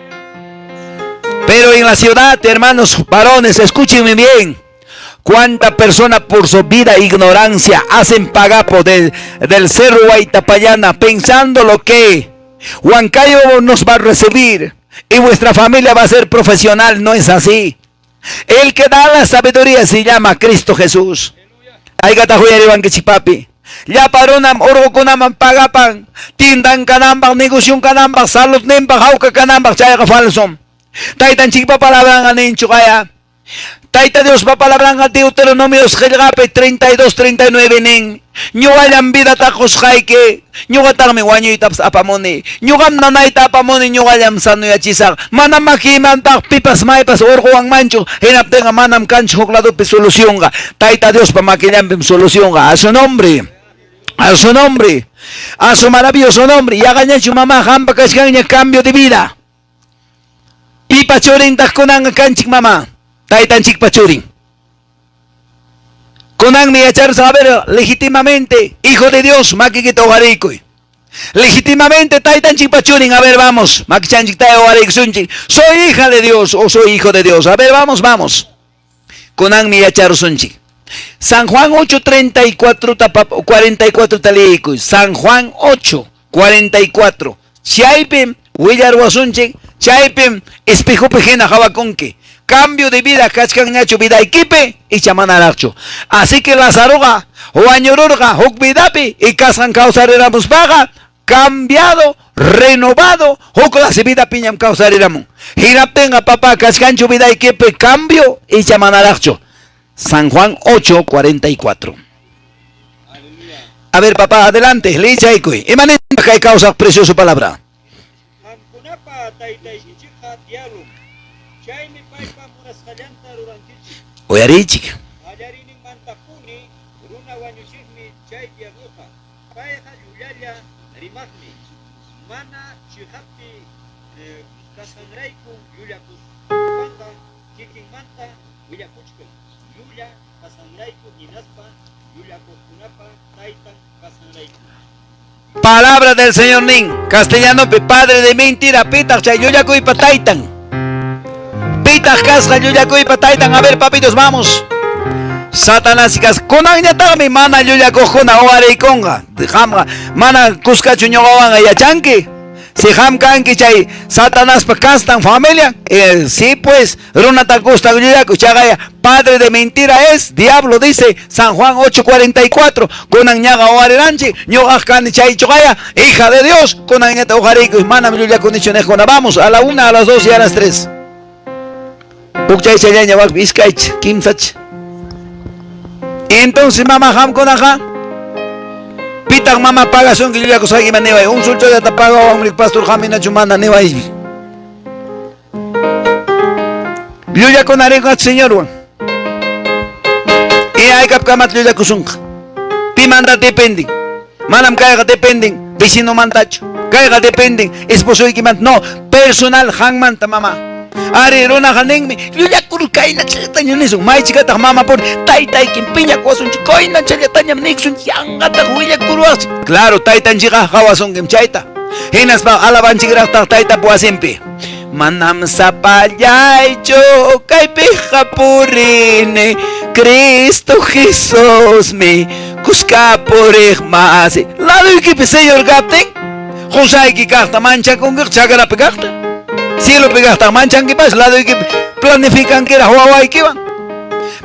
Pero en la ciudad, hermanos varones, escúchenme bien. ¿Cuánta persona por su vida e ignorancia hacen pagapo del cerro Huaytapallana pensando lo que Huancayo nos va a recibir y vuestra familia va a ser profesional? No es así. El que da la sabiduría se llama Cristo Jesús. Ay gata huyariwan que chipapi. Ya paronam orgo kunaman pagapan tindan kanambang negosyon kanambang salud nembang hauka kanambang chaya falsom. Taitan chikpa palabran anin chukaya. Taita Dios va palabran a Deuteronomios Gelgape 32:39 nin. Nyugalam vida takos haike. Nyugatang mi wanyo itaps apamoni. Nyugam nanay tapamoni nyugalam sano yachisak. Manam makiman tak pipas maipas orgo ang mancho. Hinaptenga manam kancho hoklado pi solución ga. Taita Dios pa makilam pim solución ga. A su nombre. A su nombre. A su maravilloso nombre. Y hagan su mamá jamba kashkanya cambio de vida. Pipa chorin tak kunang kanchik mamá. Taitan chik pachurin. Kunang mi echar saber legítimamente, hijo de Dios, makikita oharikoy. Legítimamente taitan chik pachurin, a ver vamos, makichanchik tayo oharik sunchik. Soy hija de Dios o soy hijo de Dios. A ver vamos. Kunang mi echar sunchik. San Juan 8:44 talikoy. San Juan 8:44. Chaipim willar wasunchik, chaipim espejo pejena jabaconque. Cambio de vida, kachkan nacho vida equipe y chamanaracho. Así que la zaroga, o añororga, o vidapi, y casan causaréramos paga, cambiado, renovado, o clase vida piñam causaréramos. Giraptenga papá, kachkancho vida equipe, cambio y chamanaracho. San Juan 8:44. A ver papá, adelante, le chaikui. Emanenta que causa preciosa palabra. taytaykichikqa diablum. Chaymi paypa munasqallanta rurankichik. Uyarichik. Allarininmantapuni runa wañuchikmi chay diabluqa. Payqa llullalla rimaqmi. Mana chiqappi kasqanrayku llullakuspanqa kikinmanta willakuchkan. Llulla kasqanrayku hinaspa llullakuqkunapa taytan kasqanrayku. Palabra del Señor Nin. Castellano, padre de mentira. Pitach chay llullakuy pataitan. Pitach kasqa llullakuy pataitan. A ver, papitos, vamos. Satanás y kas kunanyatami mana llullakujuna owaraykunqa. Mana kuskachu ñuqawanqa yachanki. Si hamkanki chay Satanás pa kastan familia, sí pues, runata gusta llullaku, chagaya, padre de mentira es, diablo dice San Juan 8:44, kunan ñaga owareranchi, ñuqaqkani chay chugaya, hija de Dios, kunan ñata ojarayku, manam llullaku nichunejuna, vamos, a la 1, a las 2 y a las 3. Pukchay chayaña wak biskaych, kimsach. Entonces mamá hamkunaqa, pitang mama paga son que llullaku sagi maniway, un sulcho ya tapaga hombre pastor hamina chumana niway. Llullaku narinqa señor wan. Y hay kapkamat llullaku sunqa. Pimanda depending. Manam kayqa depending, vecino mantacho. Kayqa depending, esposo ikimant no, personal hangmanta mama. Ari runa hanengmi llullakur kayna chaytaña nisun maychikataq mama por taytay kimpiña kuasunchi koyna chaytaña niksun yangataq willakurwaqchi. Claro, taytanchiqa hawasunkim chayta. Hinaspa alabanchikraqtaq tayta puwasimpi. Manam sapallaychu kaypiqa purini Cristo Jesús mi kuska puriq masi. Laduykipi señor kaptin Josayki kaqta manchakunkiq chakrapi kaqta. Cielo pegasta manchan que pas lado que planifican que era Huawei que van.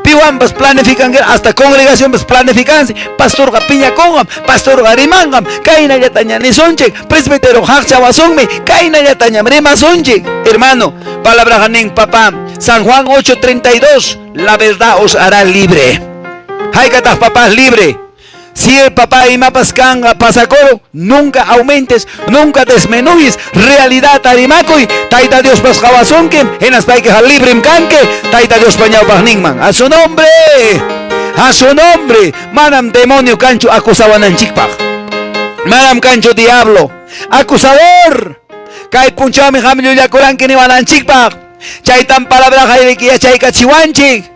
Piwan pas planifican que hasta congregación pas planifican pastor Gapiña Congam, pastor Garimangam, Kaina Yataña ni sonche, presbítero Hachawasonme, Kaina Yataña Mrema sonche. Hermano, palabra Janén papá, San Juan 8:32, la verdad os hará libre. Haikatas papás libre. Si el papá y mapas canga pasacoro, nunca aumentes, nunca desmenuyes, realidad arimacoy, taita Dios pasjawasonque, en las paiques al libre canque, taita Dios pañao pajningman, a su nombre, manam demonio cancho acusaban en chikpaj, manam cancho diablo, acusador, kai punchami hamillo yakuran que ni van en chikpaj, chaitan palabra jaireki ya chaika chiwanchik.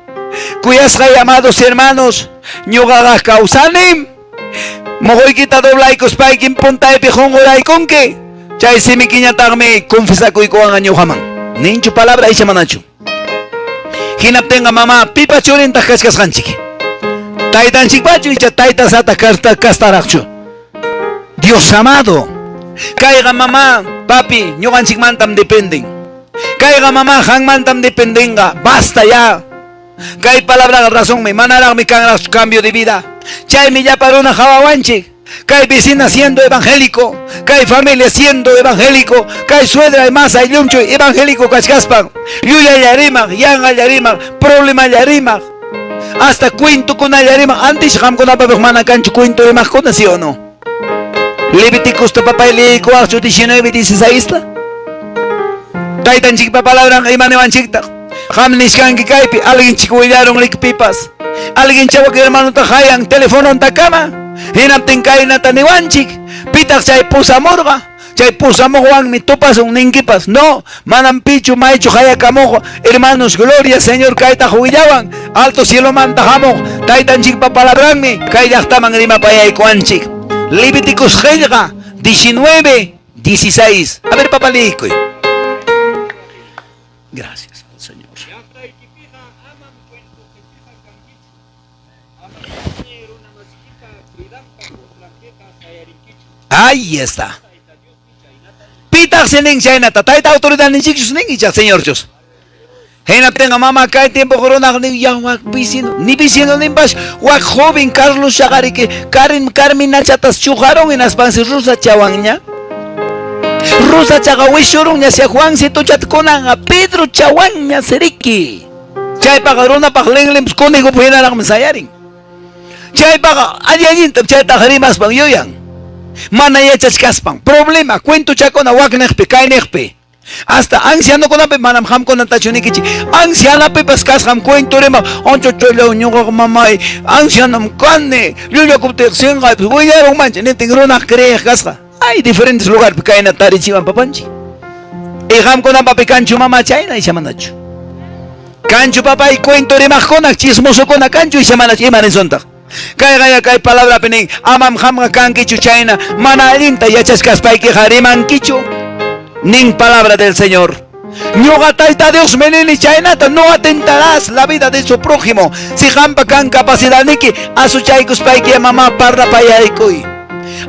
Cuyas amados hermanos, ñuqaqa kawsanim, mogoykita doblaykos paykin puntaypi honquraykunki, chay simikiñataqmi confesakuykuwanqa ñuqaman. Ninchu palabra isha manachu. Hinaptinqa mamá, pipa churintaq kachkasqanchik. Taytanchikpachu icha tayta sata kastaraqchu. Dios amado, kayqa mamá, papi, ñuqanchikmantam dependen. Kayqa mamá, hanmantam dependenqa, basta ya. Kay palabra razón me manará mi cambio de vida. Chay mi ya para una jabawanchi. Kay vecina siendo evangélico. Kay familia siendo evangélico. Kay suegra y masa y luncho evangélico kachkaspan. Yuya yarima, yanga yarima, problema yarima. Hasta cuento con yarima. Antes ham con la mana cancho cuento de más con ¿sí o no? Levíticos to papá y 19:16. Taitan chica palabra y manevanchita. Ham nishkan kikaipi, alguien chicuillaron pipas. Alguien chavo que hermano tajayan, teléfono en cama. Hinapten kaina taniwanchik. Pitak chay pusa morga. Chay pusa mojuan mi tupas un ninkipas. No, manam pichu maichu jaya camojo. Hermanos, gloria, Señor, kaita jubillaban. Alto cielo mantajamo. Taitan chikpa palabranmi. Kaidachtaman rima payay kuanchik. Levíticos 19:16. A ver, papalico. Gracias. Ahí está. Pitak sening chayna taita autoridad ni chicos ni ya señor Dios. Hena tenga mamá cae tiempo corona ni ya ni vecino ni bas wak joven Carlos Chagari que Carmina chatas chujaron en las panzas rusa chawanña. Rusa chagawishurun ya se Juan se tochat conan a Pedro chawanña seriki. Chay pagarona paglenglem cónigo puena la mensayarin. Chay paga allí chay tajarimas bang yoyan. Mana yachas kaspan. Problema, cuento chacona wak nekpe, kai nekpe. Hasta anciano con ape manam ham con antachunikichi. Anciana pe pascas ham cuento rema. Oncho cholo ñugo mamai. Ancianam canne. Luyo kupte senga. Voy a un manche. Nete grona cree casca. Hay diferentes lugares que caen a tarichivan papanchi. Y ham con ape cancho mamá chaina y chamanacho. Cancho papá y cuento rema con chismoso con a cancho y chamanacho y manenzonta. Kay palabra pening. Amam ham canquichu chaina. Mana alinta yachascas pai que jariman kichu. Nin palabra del Señor. Ñoga taita Dios menini chaynata, no atentarás la vida de su prójimo. Si jampa can capacidad niki, a su chaykus paiki mamá parra payaikuy.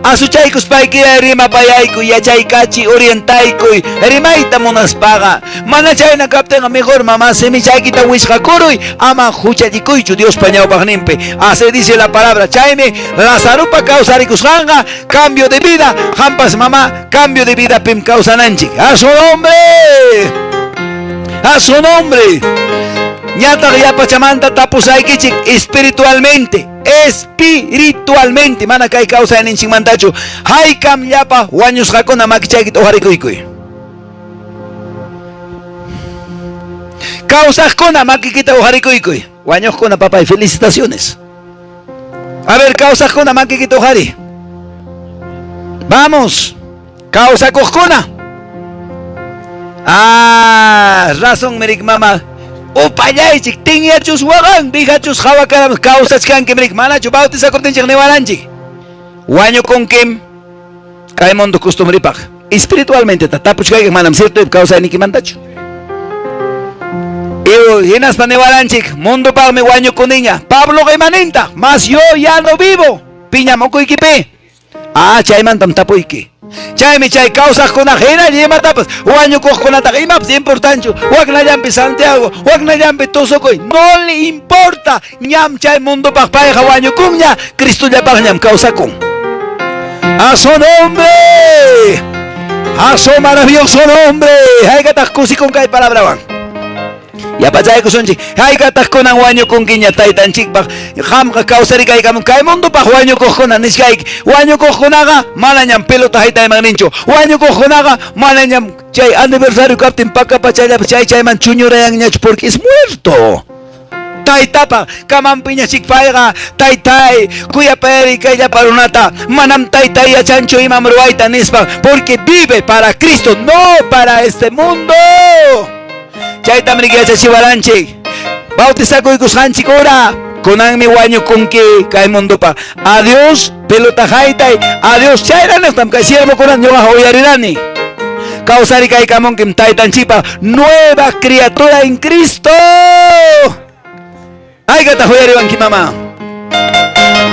A su chaykus paiki rima payaikuy, ya chaykachi orientaikuy, rimaita monas paga. Mana chayna captenga mejor mamá semi chaykita wishkakuruy, ama huchayikuychu Dios pañao pagnimpe. Así dice la palabra, chayme, Lazarupa causarikus hanga, cambio de vida, jampas mamá, cambio de vida pim causananchi. A su nombre. A su nombre. Ñata ya pachamanta tapusaikichik espiritualmente. Espiritualmente. Mana kai causa en enchimantachu. Haikam yapa wañus hakona makichakit ojarikuikuy. Causas kona makikita ojarikuikuy. Waños kona papá y felicitaciones. A ver, causas kona makikita ojari. Vamos. Causa coscona. Ah, razón merik mama. Upayaychik tinyachus wagan bijachus hawakaram causas kanki merik manachu bautiza cortinchik newaranchik. Waño con kim kay mundo costumbripaj. Espiritualmente tatapuchkay manam cierto causa niki mandachu. Y hinas pa newaranchik mundo pagme waño con niña. Pablo gaimaninta, mas yo ya no vivo. Piña moko ikipe. Ah, chayman tam tapuiki. Chaymi chay causas con ajena yema tapas. Waño cojonata imaps importante. Wagna yampi Santiago, wagna yampi Tosocoy. No le importa. Ñam chay mundo papaja waño cuña. Cristo ya para ñam causa con. A su nombre. A su maravilloso nombre. Hay que tascusi con kay palabra van. Ya pachay ko sonchi. Hay gatas con waño con quiña taitan chikpa. Ham causari kay kam kay mundo pa waño cojona niskay. Waño cojonaga malañam pelota haita magnincho. Waño cojonaga malañam chay aniversario captain paka pachaya chay man chuñurayang ñach porque es muerto. Taitapa kaman piña chikpaiga taitai kuya peri kaya parunata manam taitai a chancho imam ruaita nispa porque vive para Cristo, no para este mundo. Chaita mrigacha chivaranchi bautiza kuikus hanchik ora konan mi waño con que cae mundo pa adiós pelota haitai adiós chaira no tam kaisiermo konan yoga hoyarirani causari kai kamon kim taitan chipa nueva criatura en Cristo. Ay gata hoyariwan ki mama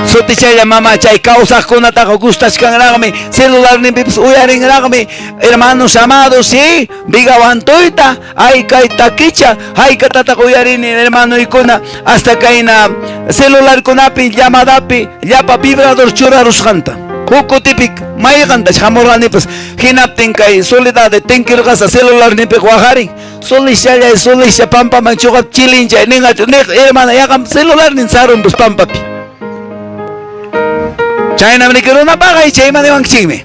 Suti chaya mama chay causas con atajo gustas canragme celular ni pips uyaring ragme hermanos amados sí viga wantoita ay kay takicha ay katata uyarini hermano ikona hasta kaina celular con api llamadapi llapa vibrador churarus canta Huko tipik may ganda chamorra ni pues hinaptin kay soledad de tenkil gasa celular ni pe guajari solisha ya solisha pampa manchugat chilincha ninga hermana yakam celular ni sarum pues pampa pi Chayna me quiero una paga y chayma de banchime.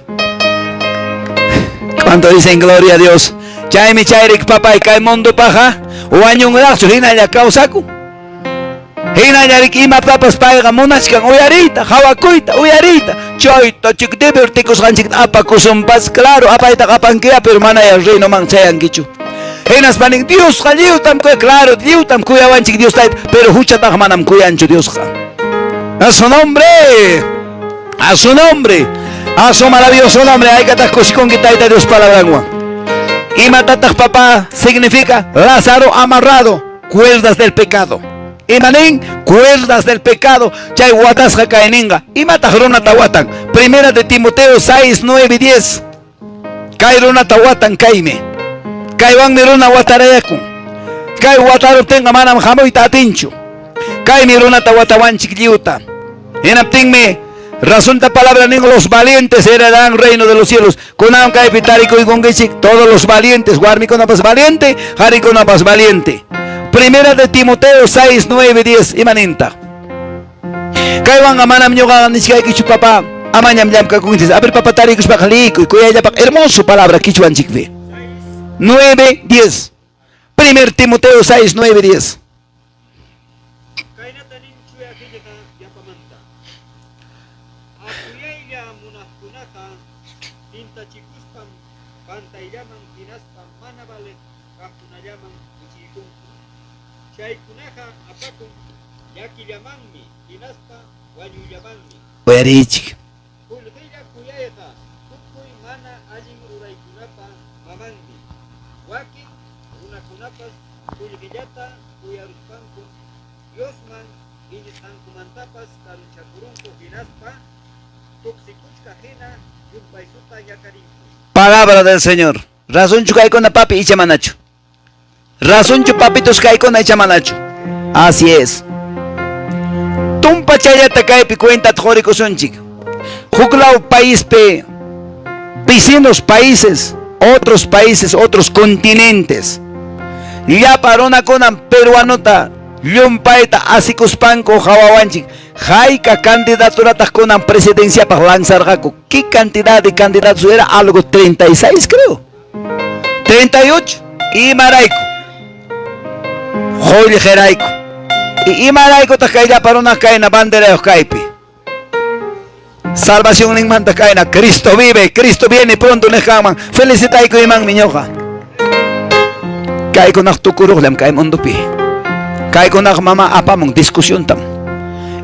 Cuando dicen gloria a Dios, chaymi chayrik papá y cae mundo paja, o año un lazo, hina ya causaku. Hina ya rikima papas paiga monachkan, uyarita, hawakuita, uyarita, choita, chikdeberticos ganchik, apa kusumpas, claro, apa ita kapanquea, pero mana ya reino man chayan kichu. Hinas panik, Dios jaliutam kue, claro, diutam kuya wanchik Dios tait, pero huchatag manam kuyancho Dios ja. A su nombre. A su nombre, a su maravilloso nombre, hay que atascos con quitaita Dios palabra. Y matatas papá significa Lázaro amarrado, cuerdas del pecado. Y manín, cuerdas del pecado, chay guatas jacaeninga. Y matajrona tawatan, primera de Timoteo 6, 9 y 10. Cairona tawatan caime. Caiban mirona guatarayaku. Cai guataro tenga manam jamoita atincho. Cai mirona tawatawan chiquilluta. Enaptingme. Razón de palabra ningo los valientes heredarán reino de los cielos. Conam kai pitarico y gongichik todos los valientes. Guarmi con apas valiente, Hari con apas valiente. Primera de Timoteo 6, 9, 10. Imaninta. Kaiwan amanam yoga niskai kichu papá. Amañam yam kakuntis. A ver papá tarikus bakalico y cuya pak hermoso palabra kichuan chikve. 9, 10. 1 Timoteo 6, 9, 10. Kainata nin chuya kijata yapamanta. Akuyaylla munaqkunaqa tintachikuspan pantayllaman hinaspa mana vale kaqkunallaman kuchiykunku. Chaykunaqa apakun llakillamanmi hinaspa wañullamanmi. Oyarichik. Pulqilla kuyayqa tukuy mana allin ruraykunapa mamanmi. Wakin runakunapas pulqillata kuyaruspanku Diosman inisqankumantapas karunchakurunku hinaspa tuksikuchka hina yumpaysuta yakarinku. Palabra del Señor. Razonchu kaikona papi y chamanacho. Razonchu papitos kaikona y chamanacho. Así es. Tumpa chayata kaipi cuenta tjorico sonchik. Juklau país pe. Vecinos países. Otros países, otros continentes. Ya parona conan peruanota. Llumpaita asikuspanko hawawanchik. Jaika candidaturas conan presidencia para lanzar gaco. ¿Qué cantidad de candidatos era? Algo 36 creo. 38. Y Maraico. Joy Jeraico. Y Maraico takaya para una caena bandera de Caipi. Salvación en manta caena. Cristo vive, Cristo viene pronto en el jaman. Felicitaico y man miñoja. Caico nak tukurulem cae mondupi. Caico nak mama apamong discusión tam.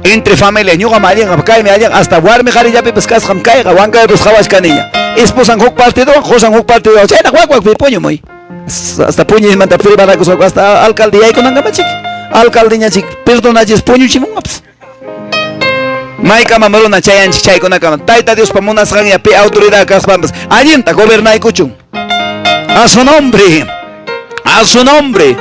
Entre familia, ñuga marian, cae me hayan hasta guarme jarilla pescas ham caiga, wanga de pescawas canilla. Esposan hook partido, josan hook partido. Chena guac puño muy. Hasta puño y manta privada hasta alcaldía y con angamachik. Alcaldía chic, perdona chis puño chimuaps. Maika mamaruna chayan chay con acá. Taita Dios pamonas ya pe autoridad caspambas. Alienta goberna y cuchum. A su nombre. A su nombre.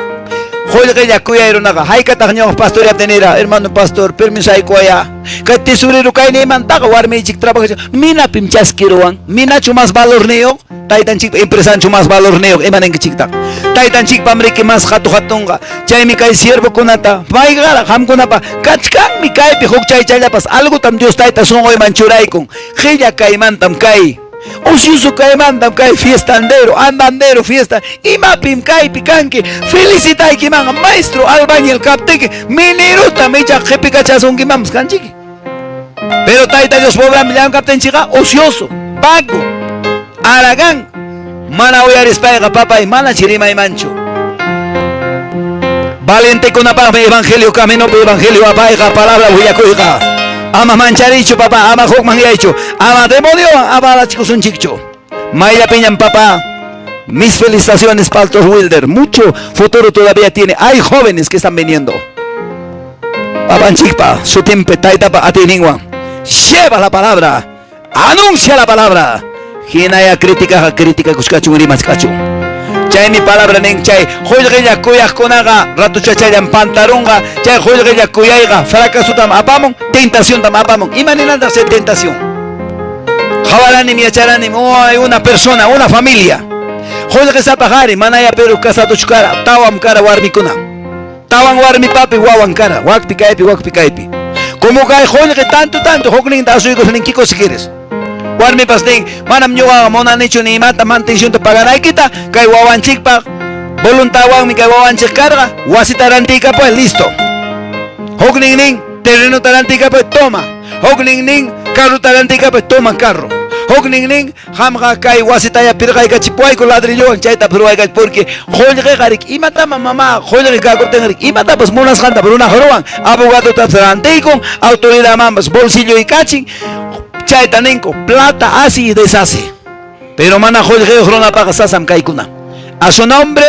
Joder ya cuya era una haika taño pastor ya tenera hermano pastor permiso ay cuya. Que te surero cae ni mantaga warme chic trabajo. Mina pimchas kiruan. Mina chumas valor neo. Taitan chic empresa chumas valor neo. Emanen que chicta. Taitan chic pamre que más jato jatonga. Chay mi cae siervo kunata. Vaigara ham kunapa. Kachkan mi cae pi hok chay chayapas. Algo tam Dios taita son hoy manchuray con. Gilla cae mantam cae. Osiuso cae mandam cae fiesta andandero fiesta. Ima pim cae picanque. Felicita y man maestro albañil capteque. Mineruta mecha jepicachazón que mams canchique. Pero taita Dios pobra millan capten chica ocioso. Pago. Aragán. Mana oyar espaiga papa y mana chirima y mancho. Valiente con apame evangelio camino evangelio apaiga palabra huyacoiga. Ama mancharicho papá, ama hokman yaicho, ama demonio, ama la chicos un chicho. Maya piñan papá, mis felicitaciones Pastor Wilder, mucho futuro todavía tiene, hay jóvenes que están viniendo. Papá chipa, su tiempo taita pa atiningua. Lleva la palabra, anuncia la palabra. Quien haya crítica kuskachu urimas kachu. Chay mi palabra nen chay, joygeya kuyaj konaga, rato chachayan pantaronga, chay joygeya kuyaiga, fracaso tam apamon, tentación tam apamon, imaninanda se tentación. Jabalani mi acharani, hay una persona, una familia. Joyge sapajari, manaya pero casado chukara, tawam cara warmikuna. Tawan warmi papi, wawan cara, wakpi kaipi. Como cae joyge tanto, hokling da suyo con kiko si quieres. Warmi pasting, manam nyoga mona nicho ni mata mantención te paganay kita, kay wawan chikpa, voluntawang mi kay wawan chik carga, wasi tarantika pues listo. Hokling ning, terreno tarantika pues toma. Hokling ning, carro tarantika pues toma carro. Hokling ning, hamga kay wasi taya pirgay kachipuay ko ladrillo, chayta piruay kay porque joyge garik, imata mamá, joyge gagoten garik, imata pues monas janta por una joroban, abogado tarantico, autoridad mambas, bolsillo y caching. Chaitanenco, plata así y deshace. Pero mana joyge hrona paga sasam kaikuna. A su nombre,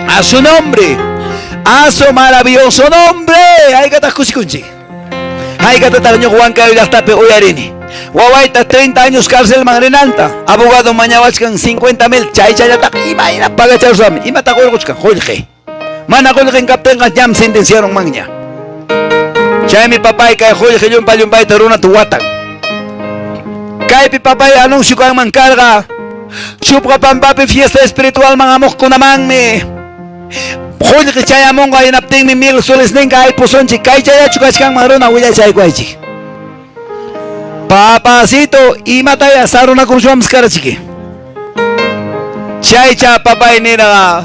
a su nombre, a su maravilloso nombre. Ay gata kusikunchi. Ay gata taño huanca y tape oyarini. Wawaita 30 años cárcel magrenanta. Abogado mañawachkan 50,000. Chay chayata imagina paga charsam. Imata gorgochkan joyge. Mana joyge en captenga jam sentenciaron magna. Chay mi papá y kay joyge yumpay taruna tu watan. Kay pi papá y anuncio kang man carga. Chupka pampapi fiesta espiritual man amok kunamangme. Joyge chay amonga inapting mi 1,000 soles nenga ay pusonchi. Kay chay chukachkan maruna huya chay guaychi. Papacito y mataya saruna kursuam skara chique. Chaycha papay nira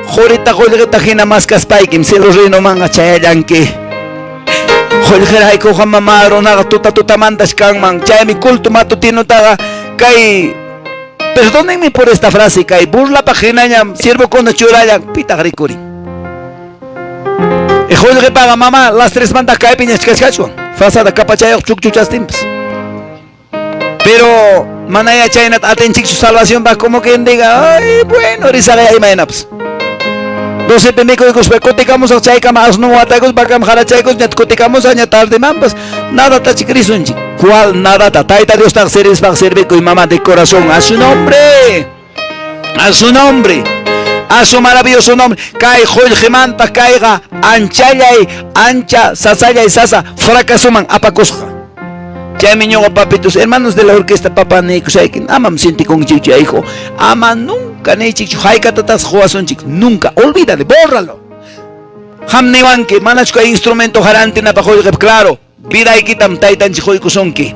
Jorita Jorita hina maskas paikim Silo rino manga chayayanki Jorita ko hamamaro na tuta mandas kang mang Chayami kulto matutino taga Kay perdónenme por esta frase Kay burla pagina niya Sirvo con churaya Pitagrikuri E Jorita paga mamá Las 3 mandas kay piñas kaskachuan Fasada kapachayok chukchuchas timps Pero manaya chaynat atenchik su salvación va como quien diga, ay bueno, risagay ay mainaps. 12 pemiko ikos kotikamos a chay kama asno atagos bakam jara chaykos nyat kotikamos a tarde mampas. Nada ta chikrisunchi. ¿Cuál nada ta? Taita Dios ta seres va servir con mamá de corazón a su nombre. A su nombre. A su maravilloso nombre. Kai Jorge manta caiga anchayay ancha sasaya y sasa fracasuman apakosja. Ya mi ñogo papitos, hermanos de la orquesta papá Neiko Saikin, amam siente con chicho hijo, ama nunca ne chicho, haika tatas joason chico, nunca, olvídate, bórralo. Ham nevanke, manachko instrumento jarante na pajoy claro, vida ikitam taitan chijoy kusonki.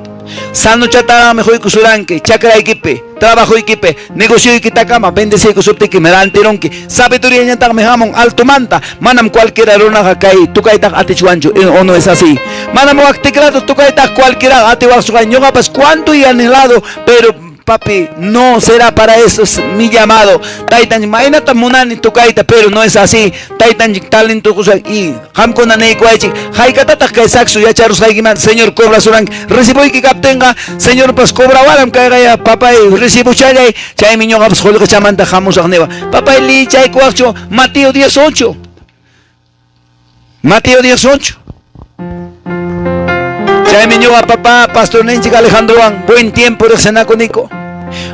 Sano chatara me joy kusuranke, chakra equipe, trabajo equipe, negocio ikitakama, bendece kusuptiki, merante ronki, sabiduría ñantak me jamon, alto manta, manam cualquiera rona hakai, tukaitak atichuancho, o no es así. Manam actigrado, tukaitak cualquiera atiwasugan, yo capaz cuánto y anhelado, pero papi, no será para eso mi llamado. Taitan mainata munani tukaita, pero no es así. Taitan talento y hamkona neikuachi. Haikatata kaisaksu ya charus haikiman, señor cobra surang. Recibo y que captenga, señor pues cobra waram kaya papá y recibo chay chay miño gaps jolo que chamanta jamos agneva. Papá li chay cuacho, Mateo 18. Mateo 18. Chay miño papá pastor Nenchi Alejandro Juan, buen tiempo de senaconico.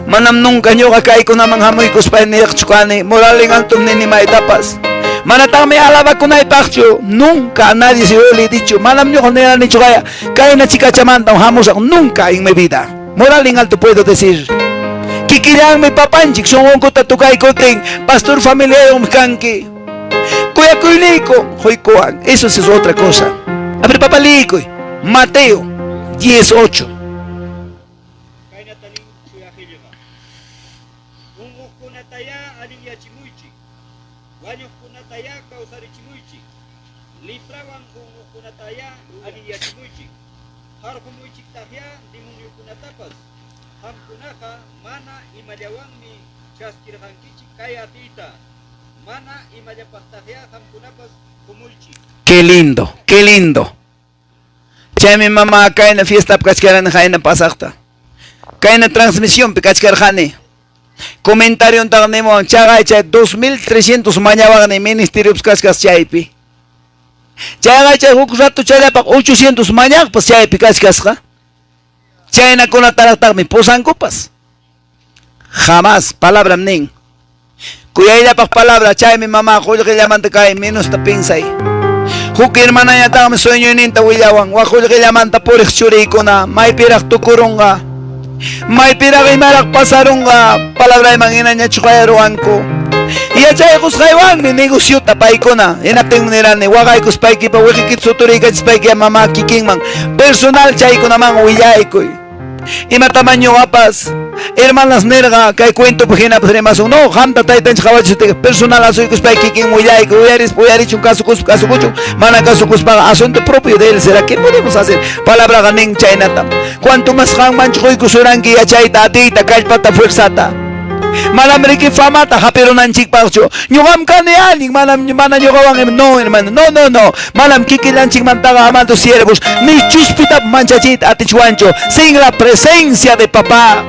Manam nunca nyoga kay ko namang hamoy ko sa chukane moraling alto nini maitapas. Manatame alaba ko na ipakcho nunca nadie se le dicho manam nyo con ni chukaya kay na chica chamanta hamos nunca en mi vida. Moraling alto puedo decir. Kikirang mi papanchik son ko tatukay ko ting pastor familiar umkanki. Kuya kuiliko hoy koan. Eso es otra cosa. Abre papaliko. Mateo 18. Qué lindo, qué lindo. Ya mi mamá acá en la fiesta pkachkaran jaina pasakta. Acá en la transmisión pkachkarjane. Comentario en tagnemo chaga echa 2300 mañaban en ministerio pkachkas chaipi. Chaga echa un rato chaya pa 800 mañak pues chaipi kachkasja. Chaina con la taraktak mi posan copas. Jamás palabra nin. Cuya ella pa palabra chay mi mamá joyo que llaman te cae menos ta pinza ahí. Huki hermana ya ta me sueño en inta willawan, wajoyo que llaman ta por churikona, mai pirak tukurunga. Mai pirak y marak pasarunga, palabra de mangina nya chukayaro anko. Y achay kusaywan mi negocio ta paikona, enapten nerane wagay kuspaiki pa wikikit suturika spaiki mamá kikingman. Personal chay ko naman willaikoy. Y matamaño apas. Hermanas nerga, que hay cuento pagina más no, hamta taitan chawacho personal asoy kuspay kikin muyay, que huyari un caso kucho, mana caso kuspa asunto propio de él, será qué podemos hacer? Palabra ganen chainata. Cuanto más han manchoy kusurangi achaita atita kalpata fuerzata. Malamre que famata japero nanchik pacho. Nyogam kaneaning malam mana yogawan no hermano. No. Malam kikilanchik mantaga amando siervos. Ni chuspita manchachit atichuancho sin la presencia de papá.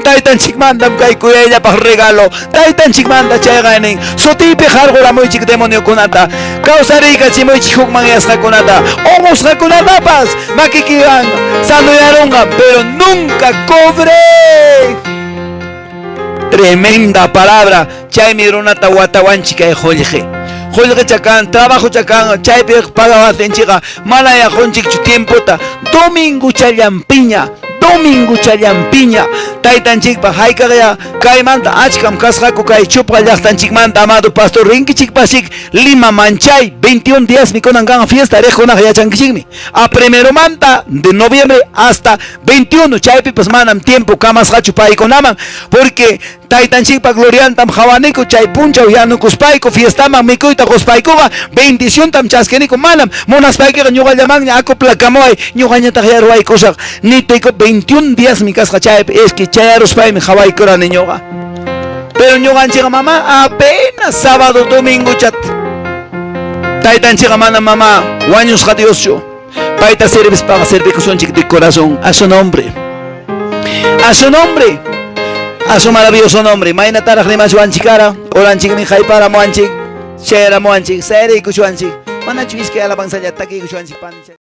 Taitan chikmandam kay kuya pa regalo. Taitan chikmanda chayganing. Sotipe jargo la muy chik demonio kunata. Causarica chimoy chikuk mangyasna kunata. Omos na kunata pas. Makikiran. Saludaronga pero nunca cobre. Tremenda palabra. Chay mironata watawanchika de Jorge. Jorge chacan, trabajo chacan, chay paga tenchiga, malaya jonchik tiempota. Domingo chayampiña. Taitan chikpa haikaya kaimanta achkam kasjaku kay chupqa llaqtan chikmanta amado pastor rinki chikpasik Lima Manchay 21 días mi konangan fiesta rejonaj yachankichikmi a primero manta de noviembre hasta 21 chaypi pues manam tiempo kamasqachu paykunaman porque Taytanchikpa gloriantam hawaniku chay punchaw yanukuspayku fiestaman mikuyta quspaykuqa bendiciontam chaskiniku manam munaspaykiqa ñuqallamanña acoplakamuay ñuqañataq yarwaykusaq nitayku 21 días mi kasqa chaypi es que chayaruspaymi hawaykurani ñuqa pero ñuqanchikqa mamá apenas sábado domingo chat taytanchikqa mana mamá wañusqa Dioschu payta servispaqqa servikusunchik de corazón a su nombre a su maravilloso nombre. Maina taraj ni más wanchikara, oranchik mi jaipara moanchik, shera moanchik, sere ikuchuanchik. Mana chuiske alabanza ya taki ikuchuanchik pan.